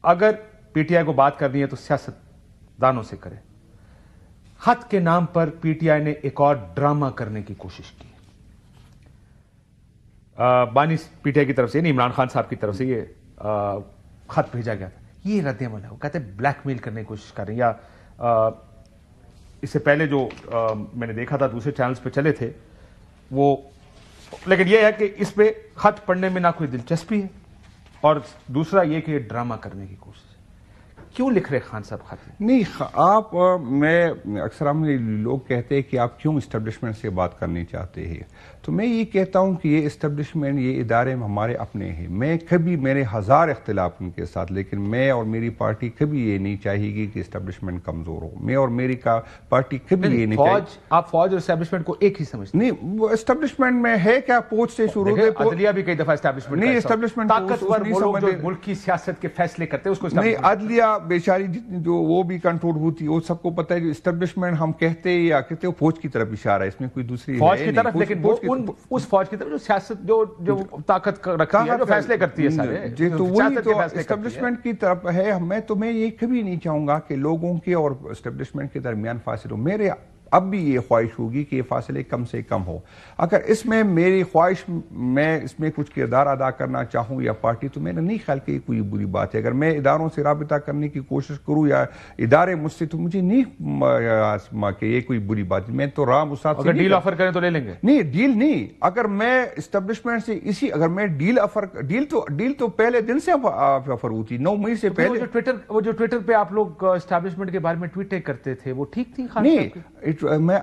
اگر پی ٹی آئی کو بات کرنی ہے تو سیاست دانوں سے کرے. خط کے نام پر پی ٹی آئی نے ایک اور ڈرامہ کرنے کی کوشش کی. بانی پی ٹی آئی کی طرف سے, نہیں عمران خان صاحب کی طرف سے یہ خط بھیجا گیا تھا. یہ رد عمل ہے, وہ کہتے ہیں بلیک میل کرنے کی کوشش کر رہے ہیں. یا اس سے پہلے جو میں نے دیکھا تھا دوسرے چینلز پہ چلے تھے وہ, لیکن یہ ہے کہ اس پہ خط پڑھنے میں نہ کوئی دلچسپی ہے, اور دوسرا یہ کہ یہ ڈرامہ کرنے کی کوشش. کیوں لکھ رہے خان صاحب خط؟ نہیں, آپ میں اکثر ہم لوگ کہتے ہیں کہ آپ کیوں اسٹیبلشمنٹ سے بات کرنی چاہتے ہیں. تو میں یہ کہتا ہوں کہ یہ اسٹیبلشمنٹ, یہ ادارے ہمارے اپنے ہیں. میں کبھی, میرے 1000 اختلاف ان کے ساتھ, لیکن میں اور میری پارٹی کبھی یہ نہیں چاہے گی کہ اسٹیبلشمنٹ کمزور ہو. میں اور میری پارٹی کبھی یہ نہیں چاہے. آپ فوج اور اسٹیبلشمنٹ کو ایک ہی سمجھتے ہیں؟ نہیں, وہ اسٹیبلشمنٹ میں ہے کیا, پوچھ سے شروع ہے. عدلیہ بھی کئی دفعہ اسٹیبلشمنٹ نہیں, اسٹیبلشمنٹ طاقتور ملک جو ملک کی سیاست کے فیصلے کرتے ہیں اس کو نہیں. عدلیہ بیچاری جتنی جو وہ بھی کنٹرول ہوتی ہے, وہ سب کو پتہ ہے. جو اسٹیبلشمنٹ ہم کہتے ہیں یا کہتے ہیں فوج کی طرف اشارہ ہے, اس میں کوئی دوسری فوج کی طرف, لیکن اس فوج کی طرف جو سیاست جو طاقت رکھتی ہے, جو فیصلے کرتی ہے سارے, تو وہی تو اسٹیبلشمنٹ کی طرف ہے. میں یہ کبھی نہیں چاہوں گا کہ لوگوں کے اور اسٹیبلشمنٹ کے درمیان فاصلہ ہو. میرے اب بھی یہ خواہش ہوگی کہ یہ فاصلے کم سے کم ہو. اگر اس میں میری خواہش میں اس میں کچھ کردار ادا کرنا چاہوں یا پارٹی, تو میرا نہیں خیال کہ یہ کوئی بری بات ہے. اگر میں اداروں سے رابطہ کرنے کی کوشش کروں یا ادارے مجھ سے, تو مجھے نہیں کہ یہ کوئی بری بات ہے. میں تو رام استاد سے اگر ڈیل آفر کریں تو لے لیں گے؟ نہیں, ڈیل نہیں. اگر میں اسٹیبلشمنٹ سے اگر میں ڈیل تو پہلے دن سے آفر ہوتی, 9 مئی سے پہلے. وہ جو ٹویٹر پہ آپ لوگ اسٹیبلشمنٹ کے بارے میں ٹویٹیں کرتے تھے, وہ ٹھیک تھی؟ نہیں,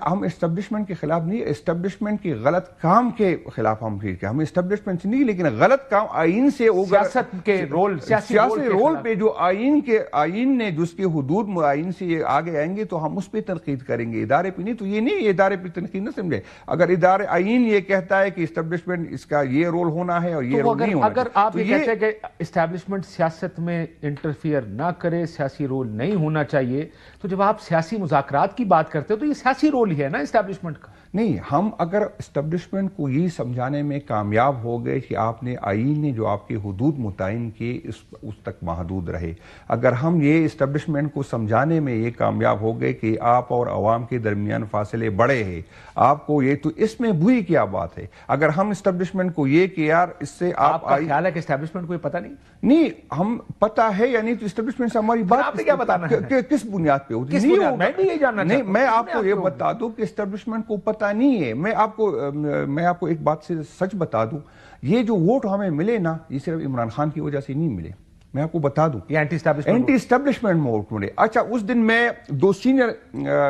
ہم اسٹیبلشمنٹ کے خلاف نہیں, اسٹیبلشمنٹ کے غلط کام کے خلاف ہم اسٹیبلشمنٹ سے نہیں, لیکن غلط کام آئین سے, سیاست کے رول, سیاسی رول پہ جو آئین نے جس کے حدود آئین سے یہ آگے آئیں گے تو ہم اس پہ تنقید کریں گے, ادارے پہ نہیں. تو یہ نہیں, ادارے پہ تنقید نہ سمجھے. اگر ادارے آئین یہ کہتا ہے کہ اسٹیبلشمنٹ اس کا یہ رول ہونا ہے اور یہ رول نہیں ہونا, اگر آپ یہ کہتے ہیں کہ اسٹیبلشمنٹ سیاست میں انٹرفیئر نہ کرے, سیاسی رول نہیں ہونا چاہیے, تو جب آپ سیاسی مذاکرات کی بات کرتے ہو تو یہ سیاسی رول ہی ہے نا اسٹیبلشمنٹ کا. نہیں, ہم اگر اسٹیبلشمنٹ کو یہ سمجھانے میں کامیاب ہو گئے کہ آپ نے آئین نے جو آپ کے حدود متعین کیے اس تک محدود رہے, اگر ہم یہ اسٹیبلشمنٹ کو سمجھانے میں یہ کامیاب ہو گئے کہ آپ اور عوام کے درمیان فاصلے بڑے ہیں, آپ کو یہ, تو اس میں بری کیا بات ہے. اگر ہم اسٹیبلشمنٹ کو یہ کہ یار اس سے آپ کا خیال ہے کہ اسٹیبلشمنٹ کو یہ پتہ نہیں, ہم پتہ ہے یا نہیں, تو اسٹیبلشمنٹ سے ہماری بات آپ نے کیا بتانا ہے, کس بنیاد پہ ہوتی ہے؟ میں بھی یہ جاننا نہیں, میں آپ کو یہ بتا دوں کہ اسٹیبلشمنٹ کو پتہ نہیں ہے. میں آپ کو ایک بات سے سچ بتا دوں, یہ جو ووٹ ہمیں ملے نا, یہ صرف عمران خان کی وجہ سے نہیں ملے. میں آپ کو بتا دوں, یہ اینٹی اسٹیبلشمنٹ ووٹ ملے. اچھا, اس دن میں 2 سینئر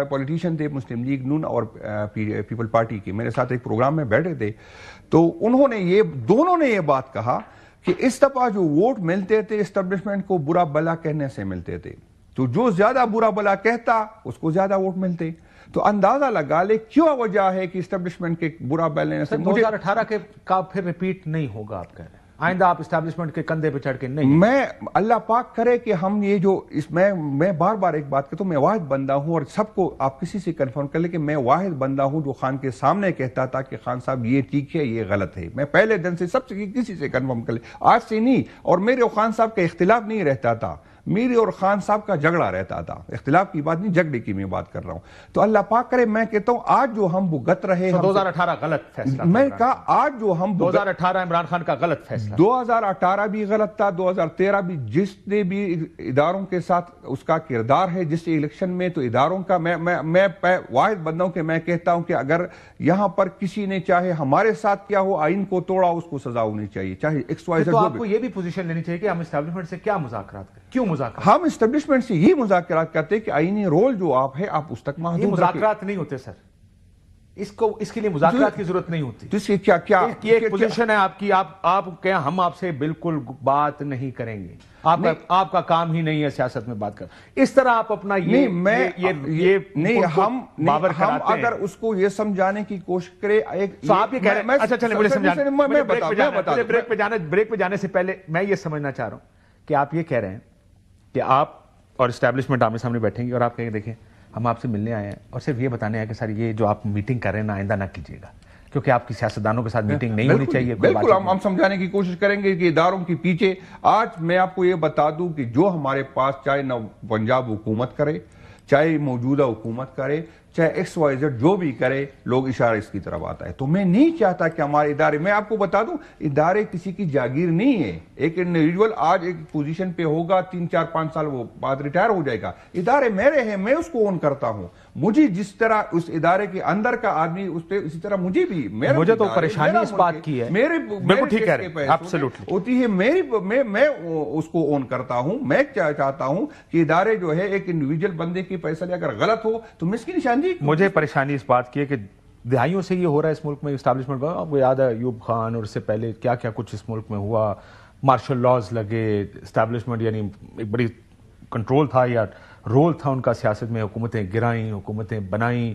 پولیٹیشین تھے مسلم لیگ نون اور پیپل پارٹی کے, میرے ساتھ ایک پروگرام میں بیٹھے تھے, تو انہوں نے دونوں نے یہ بات کہا کہ اس دفعہ جو ووٹ ملتے تھے اسٹیبلشمنٹ کو برا بلا کہنے سے ملتے تھے, تو جو زیادہ برا بلا کہتا اس کو زیادہ ووٹ ملتے. تو اندازہ لگا لے کیوں وجہ ہے کہ اسٹیبلشمنٹ کے برا بلنے سے. 2018 کا پھر ریپیٹ نہیں ہوگا آپ کہہ رہے ہیں, آئندہ آپ اسٹیبلشمنٹ کے کندھے پہ چڑھ کے نہیں. میں اللہ پاک کرے کہ ہم یہ جو میں بار بار ایک بات کہتا ہوں, میں واحد بندہ ہوں, اور سب کو آپ کسی سے کنفرم کر لیں کہ میں واحد بندہ ہوں جو خان کے سامنے کہتا تھا کہ خان صاحب یہ ٹھیک ہے یہ غلط ہے. میں پہلے دن سے سب سے کسی سے کنفرم کر لیں, آج سے نہیں. اور میرے اور خان صاحب کا اختلاف نہیں رہتا تھا, میرے اور خان صاحب کا جھگڑا رہتا تھا. اختلاف کی بات نہیں, جھگڑے کی میں بات کر رہا ہوں. تو اللہ پاک کرے, میں کہتا ہوں آج جو ہم بھگت رہے, 2018 غلط فیصلہ, میں کہا آج جو ہم 2018 عمران خان کا غلط فیصلہ, 2018 بھی غلط تھا, 2013 بھی. جس نے بھی اداروں کے ساتھ اس کا کردار ہے, جس الیکشن میں, تو اداروں کا میں واحد بندہ ہوں کہ میں کہتا ہوں کہ اگر یہاں پر کسی نے چاہے ہمارے ساتھ کیا ہو, آئین کو توڑا, اس کو سزا ہونی چاہیے, چاہے XYZ. تو آپ کو یہ بھی پوزیشن لینی چاہیے کہ ہم اسٹیبلشمنٹ سے کیا مذاکرات کریں, کیوں مذاکرات؟ ہم اسٹیبلشمنٹ سے یہ مذاکرات کرتے ہیں کہ آئینی رول جو آپ ہے آپ اس تک محدود رکھیں. مذاکرات نہیں ہوتے سر, اس کے لیے مذاکرات کی ضرورت نہیں ہوتی. تو اس کی کیا ایک پوزیشن ہے آپ کی, آپ کہ ہم آپ سے بالکل بات نہیں کریں گے, آپ کا کام ہی نہیں ہے سیاست میں بات کر. اس طرح آپ اپنا ہم اگر اس کو یہ سمجھانے کی کوشش کرے, آپ یہ کہہ رہے ہیں, اچھا چلیں مجھے سمجھانا, بریک پہ جانے سے پہلے میں یہ سمجھنا چاہ رہا ہوں کہ آپ یہ کہہ رہے ہیں کہ آپ اور اسٹیبلشمنٹ آمنے سامنے بیٹھیں گے اور آپ کہیں دیکھیں ہم آپ سے ملنے آئے ہیں اور صرف یہ بتانے ہیں کہ سر یہ جو آپ میٹنگ کر رہے ہیں نا آئندہ نہ کیجیے گا, کیونکہ آپ کی سیاستدانوں کے ساتھ میٹنگ نہیں ہونی چاہیے. بالکل ہم سمجھانے کی کوشش کریں گے کہ اداروں کے پیچھے. آج میں آپ کو یہ بتا دوں کہ جو ہمارے پاس, چاہے نہ پنجاب حکومت کرے, چاہے موجودہ حکومت کرے, چاہے XYZ جو بھی کرے, لوگ اشارہ اس کی طرف آتا ہے. تو میں نہیں چاہتا کہ ہمارے ادارے, میں آپ کو بتا دوں ادارے کسی کی جاگیر نہیں ہے. ایک انڈیویجول آج ایک پوزیشن پہ ہوگا, 3-4-5 سال وہ بعد ریٹائر ہو جائے گا. ادارے میرے ہیں, میں اس کو اون کرتا ہوں. مجھے جس طرح اس ادارے کے اندر کا آدمی اس پہ, اسی طرح مجھے بھی, مجھے تو پریشانی اس بات کی ہے, بالکل ٹھیک کہہ رہے ہیں, ایبسولوٹلی ہوتی ہے میری, میں اس کو اون کرتا ہوں. میں چاہتا ہوں کہ ادارے جو ہے ایک انڈیویجول بندے کی فیصلے اگر غلط ہو تو میں اس کی نشاندہی. مجھے پریشانی اس بات کی ہے کہ دہائیوں سے یہ ہو رہا ہے اس ملک میں اسٹیبلشمنٹ کا. آپ کو یاد ہے ایوب خان اور اس سے پہلے کیا کیا کچھ اس ملک میں ہوا, مارشل لاز لگے, اسٹیبلشمنٹ یعنی ایک بڑی کنٹرول تھا یا رول تھا ان کا سیاست میں, حکومتیں گرائیں, حکومتیں بنائیں.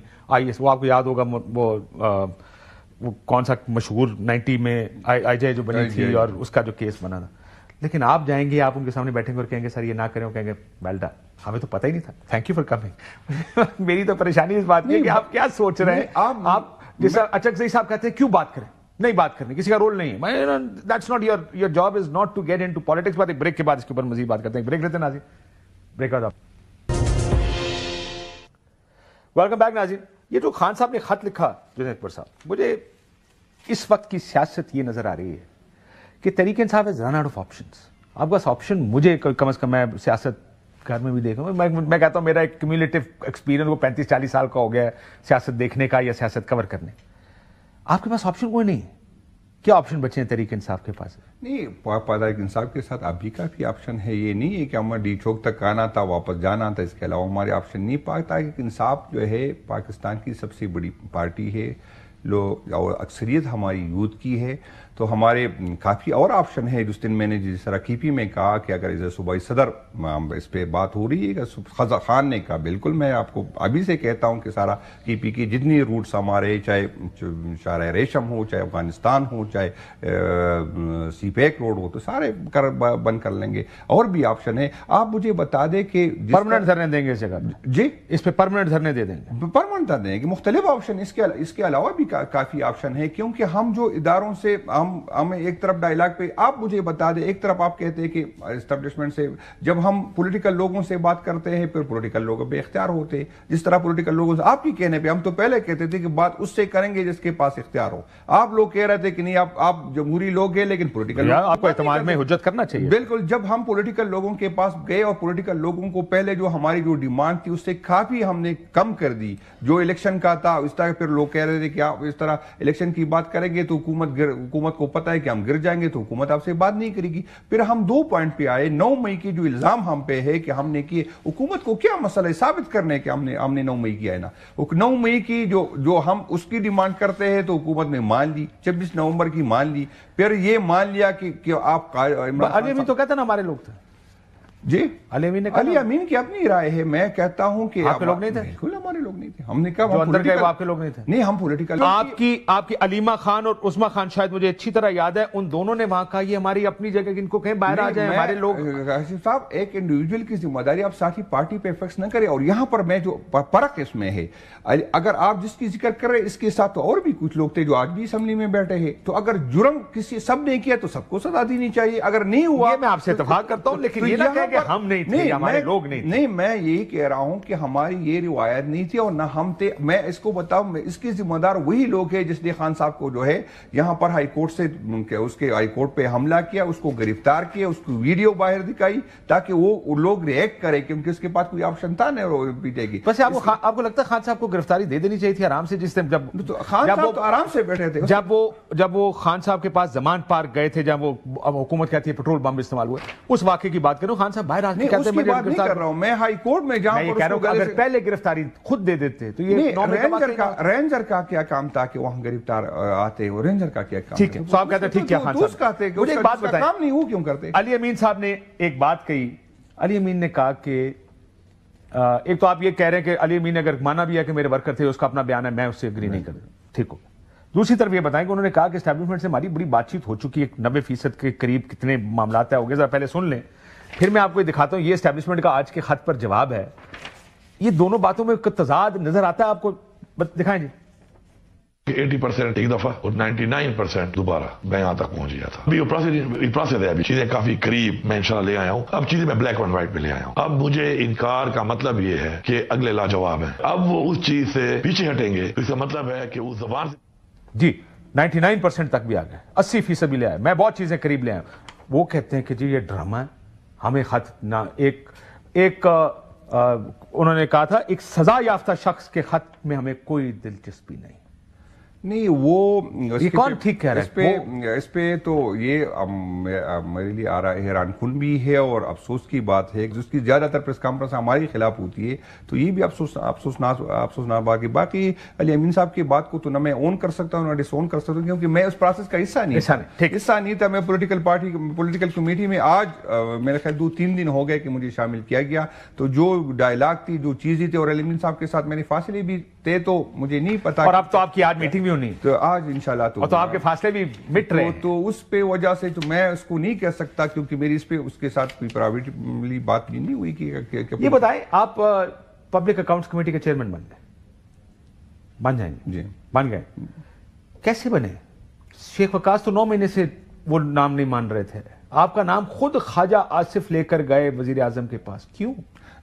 وہ آپ کو یاد ہوگا وہ کون سا مشہور 90 میں آئی جے جو بنی تھی اور اس کا جو کیس بنا تھا. لیکن آپ جائیں گے, آپ ان کے سامنے بیٹھیں گے اور کہیں گے سر یہ نہ کریں, اور کہیں گے ویل ڈن, ہمیں تو پتہ ہی نہیں تھا, تھینک یو فار کمنگ. میری تو پریشانی اس بات کی ہے کہ آپ کیا سوچ رہے ہیں. آپ جیسے اچکزئی صاحب کہتے ہیں کیوں بات کریں, نہیں بات کرنی, کسی کا رول نہیں ہے. That's not your job is not to get into politics. بات ایک بریک کے بعد اس کے اوپر مزید بات کرتے ہیں. بریک لیتے ہیں ناظرین, بریک بعد آپ. ویلکم بیک ناظرین. یہ جو خان صاحب نے خط لکھا جنید اکبر صاحب، مجھے اس وقت کی سیاست یہ نظر آ رہی ہے کہ تحریک انصاف از رن آؤٹ آف آپشنز. آپ کا آپشن مجھے کم از کم، میں سیاست گھر میں بھی دیکھا، میں کہتا ہوں میرا ایک کمیولیٹو ایکسپیرینس وہ 35-40 سال کا ہو گیا ہے سیاست دیکھنے کا یا سیاست کور کرنے. آپ کے پاس آپشن کوئی نہیں ہے. کیا آپشن بچے ہیں تحریک انصاف کے پاس؟ نہیں، تحریک انصاف کے ساتھ اب بھی کافی آپشن ہے. یہ نہیں ہے کہ ہمیں ڈی چوک تک آنا تھا واپس جانا تھا، اس کے علاوہ ہمارے آپشن نہیں. تحریک انصاف جو ہے پاکستان کی سب سے بڑی پارٹی ہے، اور اکثریت ہماری یوتھ کی ہے، تو ہمارے کافی اور آپشن ہے. جس دن میں نے جس طرح کی پی میں کہا کہ اگر صوبائی صدر اس پہ بات ہو رہی ہے، خزا خان نے کہا بالکل میں آپ کو ابھی سے کہتا ہوں کہ سارا کی پی کی جتنی روٹس ہمارے، چاہے شارع ریشم ہو، چاہے افغانستان ہو، چاہے سی پیک روڈ ہو، تو سارے بند کر لیں گے. اور بھی آپشن ہے. آپ مجھے بتا دیں کہ پرماننٹ دھرنے دیں گے اس جگہ؟ جی، اس پہ پرماننٹ دھرنے دے دیں گے؟ پرماننٹ دھرنے دیں گے. مختلف آپشن اس کے علاوہ بھی کافی آپشن ہے، کیونکہ ہم جو اداروں سے ہم ایک طرف ڈائلاگ پہ، آپ مجھے بتا دیں، ایک طرف آپ کہتے ہیں کہ اسٹیبلشمنٹ سے جب ہم پولیٹیکل لوگوں سے بات کرتے ہیں، پھر پولیٹیکل لوگوں پہ اختیار ہوتے ہیں. جس طرح پولیٹیکل لوگوں سے آپ کی کہنے پہ، ہم تو پہلے کہتے تھے کہ بات اس سے کریں گے جس کے پاس اختیار ہو. آپ لوگ کہہ رہے تھے کہ نہیں آپ جمہوری لوگ ہیں، لیکن پولیٹیکل آپ کو اعتماد میں حجت کرنا چاہیے. بالکل. جب ہم پولیٹیکل لوگوں کے پاس گئے اور پولیٹیکل لوگوں کو پہلے جو ہماری جو ڈیمانڈ تھی اس سے کافی ہم نے کم کر دی. جو الیکشن کا تھا اس طرح پھر لوگ کہہ رہے تھے کہ آپ اس طرح الیکشن کی بات کریں گے تو حکومت کو پتہ ہے کہ ہم گر جائیں گے، تو حکومت آپ سے بات نہیں کرے گی. پھر ہم 2 پوائنٹ پہ آئے. 9 مئی کی جو الزام ہم پہ ہے کہ ہم نے کیے، حکومت کو کیا مسئلہ ہے ثابت کرنے کہ ہم نے 9 مئی کیا ہے نا. 9 مئی کی جو ہم اس کی ڈیمانڈ کرتے ہیں تو حکومت نے مان لی. 26 نومبر کی مان لی. پھر یہ مان لیا کہ آپ علی امین تو کہتا نا ہمارے لوگ تھے. جی، علی امین نے علی امین کی اپنی رائے ہے. میں کہتا ہوں کہ آپ کے لوگ نہیں تھے؟ بالکل ہمارے لوگ نہیں تھے. ہم نے کہا جو اندر گئے وہ آپ کے لوگ نہیں تھے؟ نہیں، ہم پولیٹیکل. آپ کی علیمہ خان اور عظمیٰ خان شاید مجھے اچھی طرح یاد ہے، ان دونوں نے وہاں کہا یہ ہماری اپنی جگہ، ان کو کہیں باہر آ جائیں ہمارے لوگ. آصف صاحب، ایک انڈیویجول کی ذمہ داری آپ ساتھی پارٹی پہ فکس نہ کریں. اور یہاں پر میں جو فرق اس میں ہے، اگر آپ جس کی ذکر کر رہے ہیں اس کے ساتھ تو اور بھی کچھ لوگ تھے جو آج بھی اسمبلی میں بیٹھے ہیں. تو اگر جرم کسی سب نے کیا تو سب کو سزا دینی چاہیے. اگر نہیں ہوا، میں آپ سے اتفاق کرتا ہوں، لیکن یہ نہ کہیں کہ ہم نہیں تھے، ہمارے لوگ نہیں تھے. نہیں، میں یہی کہہ رہا ہوں کہ ہماری یہ روایت نہیں تھی اور نہ ہم تھے. میں اس کو بتاؤں، اس کی ذمہ دار وہی لوگ ہیں جس نے خان صاحب کو جو ہے یہاں پر ہائی کورٹ سے اس کے ہائی کورٹ پہ حملہ کیا، اس کو گرفتار کیا، اس کو ویڈیو باہر دکھائی تاکہ وہ لوگ ریئیکٹ کرے، کیونکہ اس کے پاس کوئی آپشن تھا نہیں پیٹے گی. بس آپ کو لگتا ہے خان صاحب کو گرفتاری دے دینی چاہیے تھی آرام سے؟ جس جب خان صاحب تو آرام سے بیٹھے تھے. جب وہ خان صاحب کے پاس زمان پارک گئے تھے، جب وہ حکومت کہتی ہے پیٹرول بم استعمال ہوئے، اس واقعے کی بات کروں. خان صاحب باہر آ کے کہتے ہیں میں گرفتار کر رہا ہوں. میں ہائی کورٹ میں جہاں پر اگر پہلے گرفتاری خود دے دیتے تو یہ رینجر کا کیا کام تھا کہ وہاں گرفتار آتے؟ رینجر کا کیا کام؟ ٹھیک ہے، صاحب کہتے ہیں ٹھیک کیا خان صاحب. مجھے ایک بات بتائیں، کام نہیں وہ کیوں کرتے؟ علی امین صاحب نے ایک بات کہی. علی امین نے کہا کہ ایک تو آپ یہ کہہ رہے ہیں کہ علی امین نے اگر مانا بھی ہے کہ میرے ورکر تھے، اس کا اپنا بیان ہے، میں اس سے اگری نہیں کرتا. ٹھیک ہو. دوسری طرف یہ بتائیں کہ انہوں نے کہا کہ اسٹیبلشمنٹ سے ہماری بڑی بات چیت ہو چکی ہے، 90% کے قریب کتنے معاملات ہو گئے. ذرا پہلے سن لیں، پھر میں آپ کو دکھاتا ہوں. یہ اسٹیبلشمنٹ کا آج کے خط پر جواب ہے. یہ دونوں باتوں میں تضاد نظر آتا ہے آپ کو؟ دکھائیں جی. 80% ایک دفعہ اور 99% دوبارہ میں یہاں تک پہنچ گیا تھا. ابھی پروسیس ہے، ابھی چیزیں کافی قریب میں انشاءاللہ لے آیا ہوں. اب چیزیں میں بلیک اینڈ وائٹ میں لے آیا ہوں. اب مجھے انکار کا مطلب یہ ہے کہ اگلے لاجواب ہیں. اب وہ اس چیز سے پیچھے ہٹیں گے، اس کا مطلب ہے کہ اس زبان سے جی 99% تک بھی آ گئے، 80% بھی لے آئے. میں بہت چیزیں قریب لے آیا. وہ کہتے ہیں کہ جی یہ ڈرامہ ہے، ہمیں خط نہ ایک انہوں نے کہا تھا ایک سزا یافتہ شخص کے خط میں ہمیں کوئی دلچسپی نہیں. نہیں، وہ کون ٹھیک کہہ رہا ہے؟ اس پہ تو یہ میرے لیے آ رہا ہے، حیران کن بھی ہے اور افسوس کی بات ہے. جس کی زیادہ تر پریس کانفرنس ہمارے خلاف ہوتی ہے، تو یہ بھی افسوسناک بات ہے. باقی علی امین صاحب کی بات کو تو نہ میں اون کر سکتا ہوں نہ ڈس اون کر سکتا ہوں، کیونکہ میں اس پروسیس کا حصہ نہیں تھا. میں پولیٹیکل کمیٹی میں آج میرے خیال 2-3 دن ہو گئے کہ مجھے شامل کیا گیا. تو جو ڈائلاگ تھی، جو چیزیں تھی، اور علی امین صاحب کے ساتھ میرے فاصلے بھی تھے، تو مجھے نہیں پتا. اور اب تو آپ کی آج میٹنگ بھی ہونی، تو آج انشاءاللہ تو آپ کے فاصلے بھی مٹ رہے ہیں. تو اس پہ وجہ سے تو میں اس کو نہیں کہہ سکتا، کیونکہ میری اس کے ساتھ کوئی پرائیویٹلی بات نہیں ہوئی. یہ بتائیں، آپ پبلک اکاؤنٹس کمیٹی کے چیئرمین بن جائیں گے؟ جی بن گئے. کیسے بنے؟ شیخ وقاص تو 9 مہینے سے وہ نام نہیں مان رہے تھے. آپ کا نام خود خواجہ آصف لے کر گئے وزیر اعظم کے پاس، کیوں؟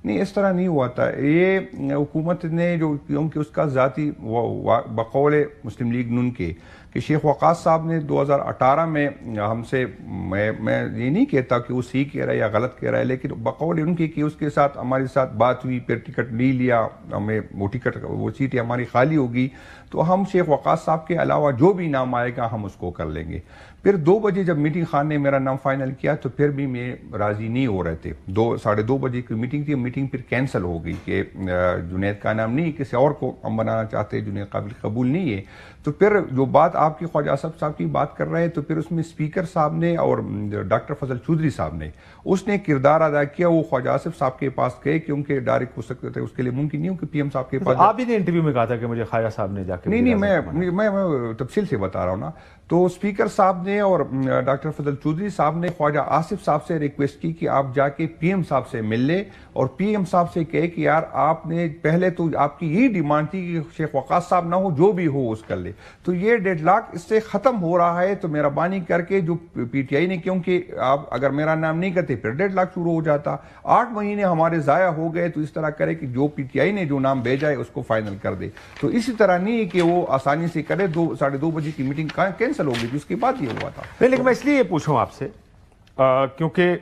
نہیں اس طرح نہیں ہوا تھا. یہ حکومت نے جو کیونکہ اس کا ذاتی بقول مسلم لیگ نون کے کہ شیخ وقاص صاحب نے 2018 میں ہم سے, میں یہ نہیں کہتا کہ وہ صحیح کہہ رہا ہے یا غلط کہہ رہا ہے, لیکن بقول ان کی کہ اس کے ساتھ ہمارے ساتھ بات ہوئی, پھر ٹکٹ نہیں لیا, ہمیں وہ سیٹیں ہماری خالی ہوگی تو ہم شیخ وقاص صاحب کے علاوہ جو بھی نام آئے گا ہم اس کو کر لیں گے. پھر 2 بجے جب میٹنگ خان نے میرا نام فائنل کیا تو پھر بھی میں راضی نہیں ہو رہے تھے. 2:30 بجے کی میٹنگ تھی, میٹنگ پھر کینسل ہو گئی کہ جنید کا نام نہیں, کسی اور کو ہم بنانا چاہتے, جنید قابل قبول نہیں ہے. تو پھر جو بات آپ کی خواجہ آصف صاحب کی بات کر رہے ہیں تو پھر اس میں اسپیکر صاحب نے اور ڈاکٹر فضل چودھری صاحب نے اس نے کردار ادا کیا. وہ خواجہ آصف صاحب کے پاس گئے کیونکہ ڈائریکٹ ہو سکتے تھے, اس کے لیے ممکن نہیں ہو کہ پی ایم صاحب کے پاس. آپ ہی نے انٹرویو میں کہا تھا کہ مجھے خواجہ صاحب نے جا کے, نہیں میں تفصیل سے بتا رہا ہوں نا. تو اسپیکر صاحب نے اور ڈاکٹر فضل چودھری صاحب نے خواجہ آصف صاحب سے ریکویسٹ کی کہ آپ جا کے پی ایم صاحب سے مل لیں اور پی ایم صاحب سے کہے کہ یار آپ نے پہلے تو آپ کی یہی ڈیمانڈ تھی کہ شیخ وقاص صاحب نہ ہو, جو بھی ہو اس کر لے. تو یہ ڈیڈ لاک اس سے ختم ہو رہا ہے, تو مہربانی کر کے جو پی ٹی آئی نے, کیونکہ آپ اگر میرا نام نہیں کرتے پھر ڈیڈ لاک شروع ہو جاتا. 8 مہینے ہمارے ضائع ہو گئے, تو اس طرح کرے کہ جو پی ٹی آئی نے جو نام بھیجا ہے اس کو فائنل کر دے. تو اسی طرح نہیں کہ وہ آسانی سے کرے. 2:30 بجے کی میٹنگ کینسل ہو گئی, اس کے بعد یہ ہوا تھا. نہیں, لیکن میں اس لیے یہ پوچھوں آپ سے کیونکہ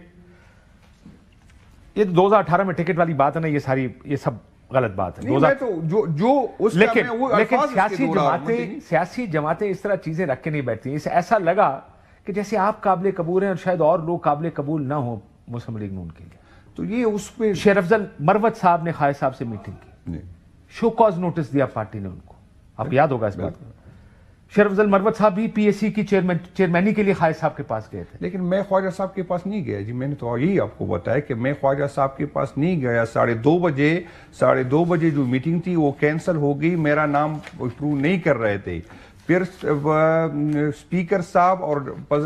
یہ 2018 میں ٹکٹ والی بات ہے نا, یہ سب غلط بات ہے. لیکن سیاسی جماعتیں اس طرح چیزیں رکھ کے نہیں بیٹھتی. اسے ایسا لگا کہ جیسے آپ قابل قبول ہیں اور شاید اور لوگ قابل قبول نہ ہوں مسلم لیگ نون کے لیے. تو یہ اس پہ شیر افضل مروت صاحب نے خواجہ صاحب سے میٹنگ کی, شو کاز نوٹس دیا پارٹی نے ان کو, آپ کو یاد ہوگا اس بات کو. شیر افضل مروت صاحب بھی پی ایس سی کی چیئرمینی کے لیے خواجہ صاحب کے پاس گئے تھے. لیکن میں خواجہ صاحب کے پاس نہیں گیا جی. میں نے تو یہی آپ کو بتایا کہ میں خواجہ صاحب کے پاس نہیں گیا. 2:30 بجے جو میٹنگ تھی وہ کینسل ہو گئی, میرا نام اپروو نہیں کر رہے تھے. پھر اسپیکر صاحب اور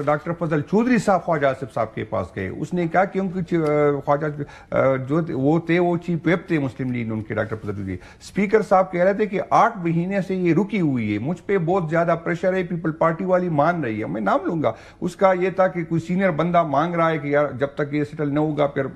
ڈاکٹر فضل چودھری صاحب خواجہ آصف صاحب کے پاس گئے. اس نے کہا کیونکہ خواجہ جو وہ تھے وہ چیف ویپ تھے مسلم لیگ ان کے, ڈاکٹر فضل چودھری. اسپیکر صاحب کہہ رہے تھے کہ 8 مہینے سے یہ رکی ہوئی ہے, مجھ پہ بہت زیادہ پریشر ہے, پیپل پارٹی والی مان رہی ہے. میں نام لوں گا اس کا, یہ تھا کہ کوئی سینئر بندہ مانگ رہا ہے کہ یار جب تک یہ سیٹل نہ ہوگا پھر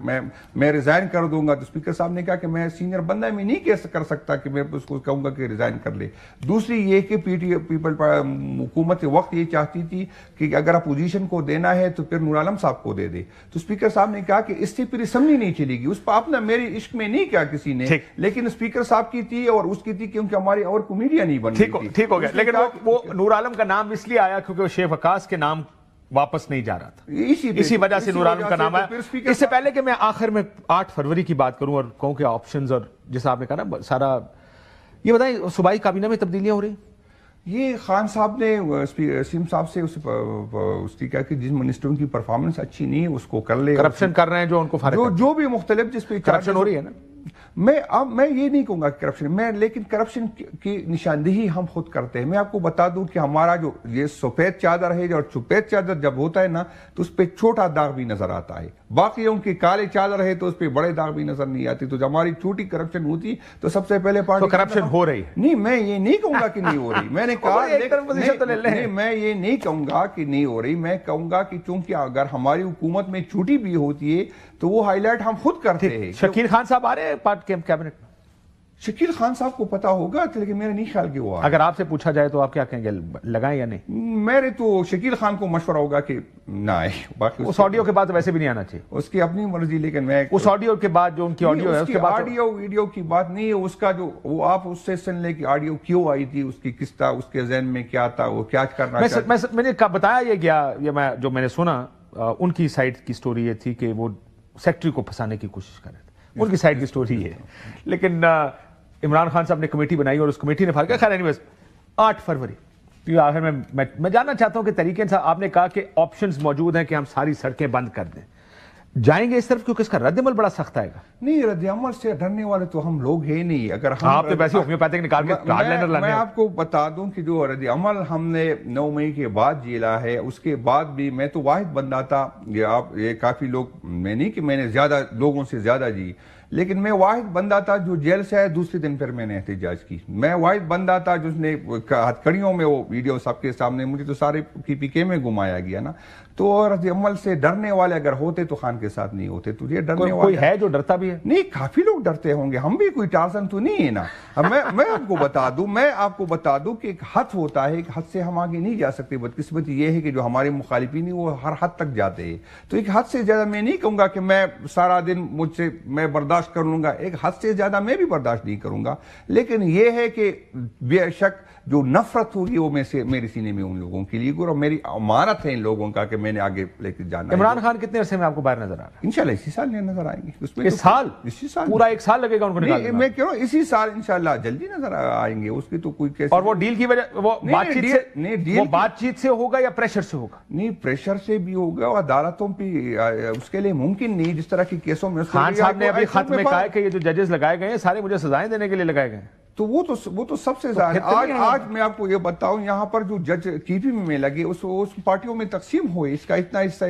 میں ریزائن کر دوں گا. تو اسپیکر صاحب نے کہا کہ میں سینئر بندہ میں نہیں کر سکتا کہ میں اس کو کہوں گا کہ ریزائن کر لے. دوسری یہ کہ پیپل حکومت وقت یہ چاہتی تھی کہ اگر اپوزیشن کو دینا ہے تو پھر نور عالم صاحب کو دے دے. تو اسپیکر صاحب نے کہا کہ اس سے پھر اسمبلی نہیں چلے گی. اس پر اپنا میرے عشق میں نہیں کیا کسی نے, لیکن اسپیکر صاحب کی تھی اور اس کی تھی کیونکہ ہماری اور کمیڈیا نہیں بن رہی تھی. ٹھیک ہو گیا, لیکن وہ نور عالم کا نام اس لیے آیا کیونکہ وہ شیخ وقاص کے نام واپس نہیں جا رہا تھا, اسی وجہ سے نور عالم کا نام آیا. اس سے پہلے کہ میں آخر میں 8 فروری کی بات کروں اور کہوں کہ آپشنز اور جیسا آپ نے کہا نا سارا, یہ بتائیں صوبائی کابینہ میں تبدیلیاں ہو رہی. یہ خان صاحب نے سیم صاحب سے اس کی کہا کہ جن منسٹروں کی پرفارمنس اچھی نہیں ہے اس کو کر لے. کرپشن کر رہے ہیں جو ان کو فارغ, جو بھی مختلف جس پہ کرپشن ہو رہی ہے نا. میں یہ نہیں کہوں گا کرپشن لیکن کرپشن کی نشاندہی ہم خود کرتے ہیں. میں آپ کو بتا دوں کہ ہمارا جو یہ سفید چادر ہے اور سفید چادر جب ہوتا ہے نا تو اس پہ چھوٹا داغ بھی نظر آتا ہے, باقی ان کی کالے چادر ہے تو اس پہ بڑے داغ بھی نظر نہیں آتی. تو جب ہماری چھوٹی کرپشن ہوتی تو سب سے پہلے پارٹی کرپشن ہو رہی ہے. نہیں, میں یہ نہیں کہوں گا کہ نہیں ہو رہی. میں نے کہا میں یہ نہیں کہوں گا کہ نہیں ہو رہی. میں کہوں گا کہ چونکہ اگر ہماری حکومت میں چھوٹی بھی ہوتی ہے تو وہ ہائی لائٹ ہم خود کرتے ہیں. شکیل خان صاحب آ رہے ہیں پارٹ کیبنٹ میں. شکیل خان صاحب کو پتا ہوگا لیکن میرے نہیں خیال کہ وہ اگر آپ سے پوچھا جائے تو آپ کیا کہیں گے, لگائیں یا نہیں؟ میرے تو شکیل خان کو مشورہ ہوگا کہ نہ آئے. باقی اس آڈیو کے بعد ویسے بھی نہیں آنا چاہیے, اس کی اپنی مرضی. لیکن میں اس آڈیو کے بعد جو ان کی آڈیو ہے اس کے بعد آڈیو ویڈیو کی بات نہیں ہے. اس کا جو وہ آپ اس سے سن لیں کہ آڈیو کیوں آئی تھی, اس کی کس طرح, اس کے ذہن میں کیا تھا, وہ کیا کرنا چاہتا. میں نے بتایا یہ گیا, جو میں نے سنا ان کی سائڈ کی سٹوری یہ تھی کہ وہ سیکٹری کو پھنسانے کی کوشش کر رہے تھے. ان کی سائڈ کی سٹوری ہے. لیکن عمران خان صاحب نے کمیٹی بنائی اور اس کمیٹی نے فرق کیا. خیر اینیویز 8 فروری آخر میں جاننا چاہتا ہوں کہ طریقے سے آپ نے کہا کہ آپشنز موجود ہیں کہ ہم ساری سڑکیں بند کر دیں, جائیں گے اس طرف کیونکہ اس کا رد عمل بڑا سخت آئے گا. نہیں, رد عمل سے ڈرنے والے تو ہم لوگ ہیں نہیں. اگر آپ نے ویسے ہومیوپیتھک نکال کے کارڈ لائنر لانے, میں آپ کو بتا دوں کہ جو رد عمل ہم نے 9 مئی کے بعد جیلا ہے, اس کے بعد بھی میں تو واحد بندہ تھا. یہ کافی لوگ, میں نہیں کہ میں نے زیادہ لوگوں سے زیادہ جی, لیکن میں واحد بندہ تھا جو جیل سے آیا دوسرے دن پھر میں نے احتجاج کی. میں واحد بندہ تھا جس نے ہتھکڑیوں میں وہ ویڈیو سب کے سامنے, مجھے تو سارے PPK میں گھمایا گیا نا. تو رد عمل سے ڈرنے والے اگر ہوتے تو خان کے ساتھ نہیں ہوتے. تو یہ ڈرنے والے کوئی ہے جو ڈرتا بھی ہے؟ نہیں, کافی لوگ ڈرتے ہوں گے, ہم بھی کوئی ٹارزن تو نہیں ہے نا. میں آپ کو بتا دوں کہ ایک حد ہوتا ہے, ایک حد سے ہم آگے نہیں جا سکتے. بدقسمتی یہ ہے کہ جو ہمارے مخالفین ہیں وہ ہر حد تک جاتے ہیں. تو ایک حد سے زیادہ میں نہیں کہوں گا کہ میں سارا دن میں برداشت کر لوں گا, ایک حد سے زیادہ میں بھی برداشت نہیں کروں گا. لیکن یہ ہے کہ بے شک جو نفرت ہوگی وہ میرے سینے میں ان لوگوں کے لیے, اور میری امانت ہے ان لوگوں کا کہ میں نے آگے لے کے جانا ہے. عمران خان کتنے عرصے میں آپ کو باہر نظر آ رہا ہے؟ انشاءاللہ اسی سال نظر آئیں گے. اسی سال پورا 1 سال لگے گا ان کو نکالنے میں؟ میں کہہ رہا ہوں اسی سال انشاءاللہ جلدی نظر آئیں گے. اس کی تو کوئی کیسے, اور وہ ڈیل کی وجہ, وہ بات چیت سے ہوگا یا پریشر سے ہوگا؟ نہیں, پریشر سے بھی ہوگا, اور عدالتوں پہ اس کے لیے ممکن نہیں. جس طرح کی کیسوں میں خان صاحب نے ابھی خط میں کہا ہے کہ یہ جو ججز لگائے گئے ہیں سارے مجھے سزائیں دینے کے لیے لگائے گئے ہیں. تو وہ تو سب سے زیادہ آج میں آپ کو یہ بتاؤں, یہاں پر جو جج TP میں لگے اس پارٹیوں میں تقسیم ہوئے, اس کا اتنا حصہ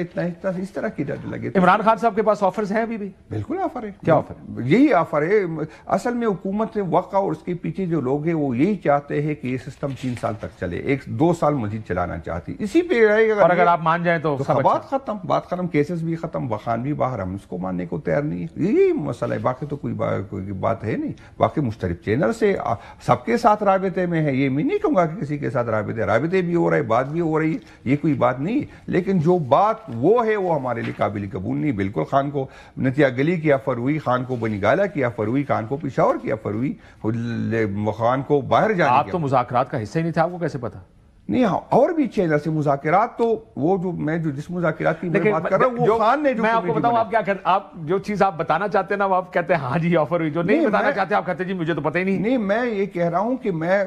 اس طرح کی جج لگے. عمران خان صاحب کے پاس آفرز ہیں ابھی بھی؟ بالکل آفر ہے. کیا آفر؟ یہی آفر ہے اصل میں. حکومت وقع اور اس کے پیچھے جو لوگ ہیں وہ یہی چاہتے ہیں کہ یہ سسٹم 3 سال تک چلے, 1-2 سال مزید چلانا چاہتی, اسی پہ رہے گا. اور اگر آپ مان جائیں تو بات ختم, کیسز بھی ختم, وخان بھی باہر, ہم اس کو ماننے کو تیار نہیں ہے. یہی مسئلہ ہے, باقی تو کوئی بات ہے نہیں. باقی مشترک چینل سے سب کے ساتھ رابطے میں ہے, یہ میں نہیں کہوں گا کہ کسی کے ساتھ رابطے بھی ہو رہے, بات بھی ہو رہی ہے, یہ کوئی بات نہیں. لیکن جو بات وہ ہے وہ ہمارے لیے قابل قبول نہیں. بالکل خان کو نتیہ گلی کی آفر ہوئی, خان کو بنی گالا کی آفر ہوئی, خان کو پشاور کی آفر ہوئی, خان کو باہر جانے کی. آپ تو مذاکرات کا حصہ ہی نہیں تھا, آپ کو کیسے پتا؟ نہیں, اور بھی چینل سے مذاکرات, تو وہ جو جس مذاکرات کی میں بات کر رہا ہوں وہ خان نے جو, میں آپ کو بتاؤں آپ کیا کرتے, آپ جو چیز آپ بتانا چاہتے ہیں نا وہ آپ کہتے ہیں ہاں جی آفر ہوئی, جو نہیں بتانا چاہتے آپ کہتے ہیں جی مجھے تو پتہ ہی نہیں. نہیں, میں یہ کہہ رہا ہوں کہ میں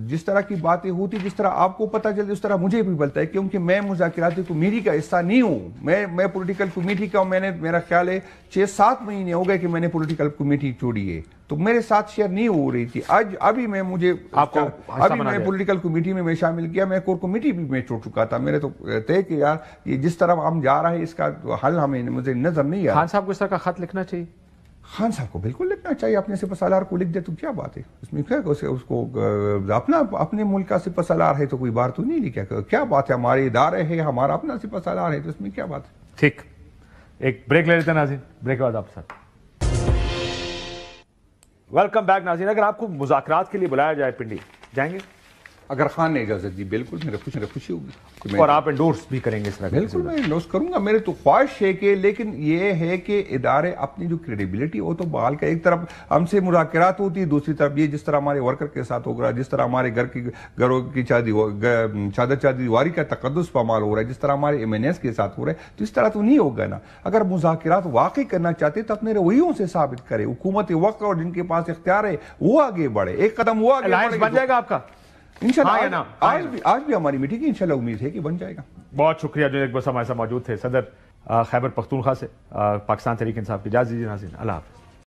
جس طرح کی باتیں ہوتی, جس طرح آپ کو پتہ چلتی اس طرح مجھے بھی پتہ ہے, کیونکہ میں مذاکراتی کمیٹی کا حصہ نہیں ہوں. میں پولیٹیکل کمیٹی کا ہوں. میں نے, میرا خیال ہے 6-7 مہینے ہو گئے کہ میں نے پولیٹیکل کمیٹی چھوڑی ہے, تو میرے ساتھ شیئر نہیں ہو رہی تھی. ابھی میں پولیٹیکل کمیٹی میں شامل کیا, میں کور کمیٹی بھی میں چھوڑ چکا تھا. میرے تو طے کہ یار یہ جس طرح ہم جا رہے ہیں اس کا حل مجھے نظر نہیں آیا. خان صاحب کو اس طرح کا خط لکھنا چاہیے؟ خان صاحب کو بالکل لکھنا چاہیے. اپنے سپہ سالار کو لکھ دے تو کیا بات ہے اس میں, کیا اس کو اپنے ملک کا سپہ سالار ہے تو کوئی بات تو نہیں لکھا, کیا بات ہے, ہمارے ادارے ہے, ہمارا اپنا سپہ سالار ہے, تو اس میں کیا بات ہے. ٹھیک, ایک بریک لے لیتے ہیں ناظرین, بریک کے بعد آپ ساتھ. ویلکم بیک ناظرین. اگر آپ کو مذاکرات کے لیے بلایا جائے پنڈی, جائیں گے؟ اگر خان نے اجازت دی بالکل میرے خوشی ہوگی. اور آپ انڈورس بھی کریں گے اس طرح؟ بالکل میں انڈورس کروں گا. میرے تو خواہش ہے کہ, لیکن یہ ہے کہ ادارے اپنی جو کریڈیبلٹی وہ تو بحال کا, ایک طرف ہم سے مذاکرات ہوتی ہے, دوسری طرف یہ جس طرح ہمارے ورکر کے ساتھ ہو رہا ہے, جس طرح ہمارے گھروں کی چادر دیواری کا تقدس پامال ہو رہا ہے, جس طرح ہمارے MNS کے ساتھ ہو رہا ہے, تو اس طرح تو نہیں ہوگا نا. اگر مذاکرات واقعی کرنا چاہتے تو اپنے رویوں سے ثابت کرے. حکومت وقت اور جن کے پاس اختیار ہے وہ آگے بڑھے, ایک قدم وہ آگے بڑھے. بن جائے گا آپ کا انشاءاللہ. آج بھی ہماری میٹنگ کی انشاءاللہ امید ہے کہ بن جائے گا. بہت شکریہ جو ایک بار ہمارے ساتھ موجود تھے, صدر خیبر پختونخوا سے پاکستان تحریک انصاف کی. اجازت دیجیے ناظرین, اللہ حافظ.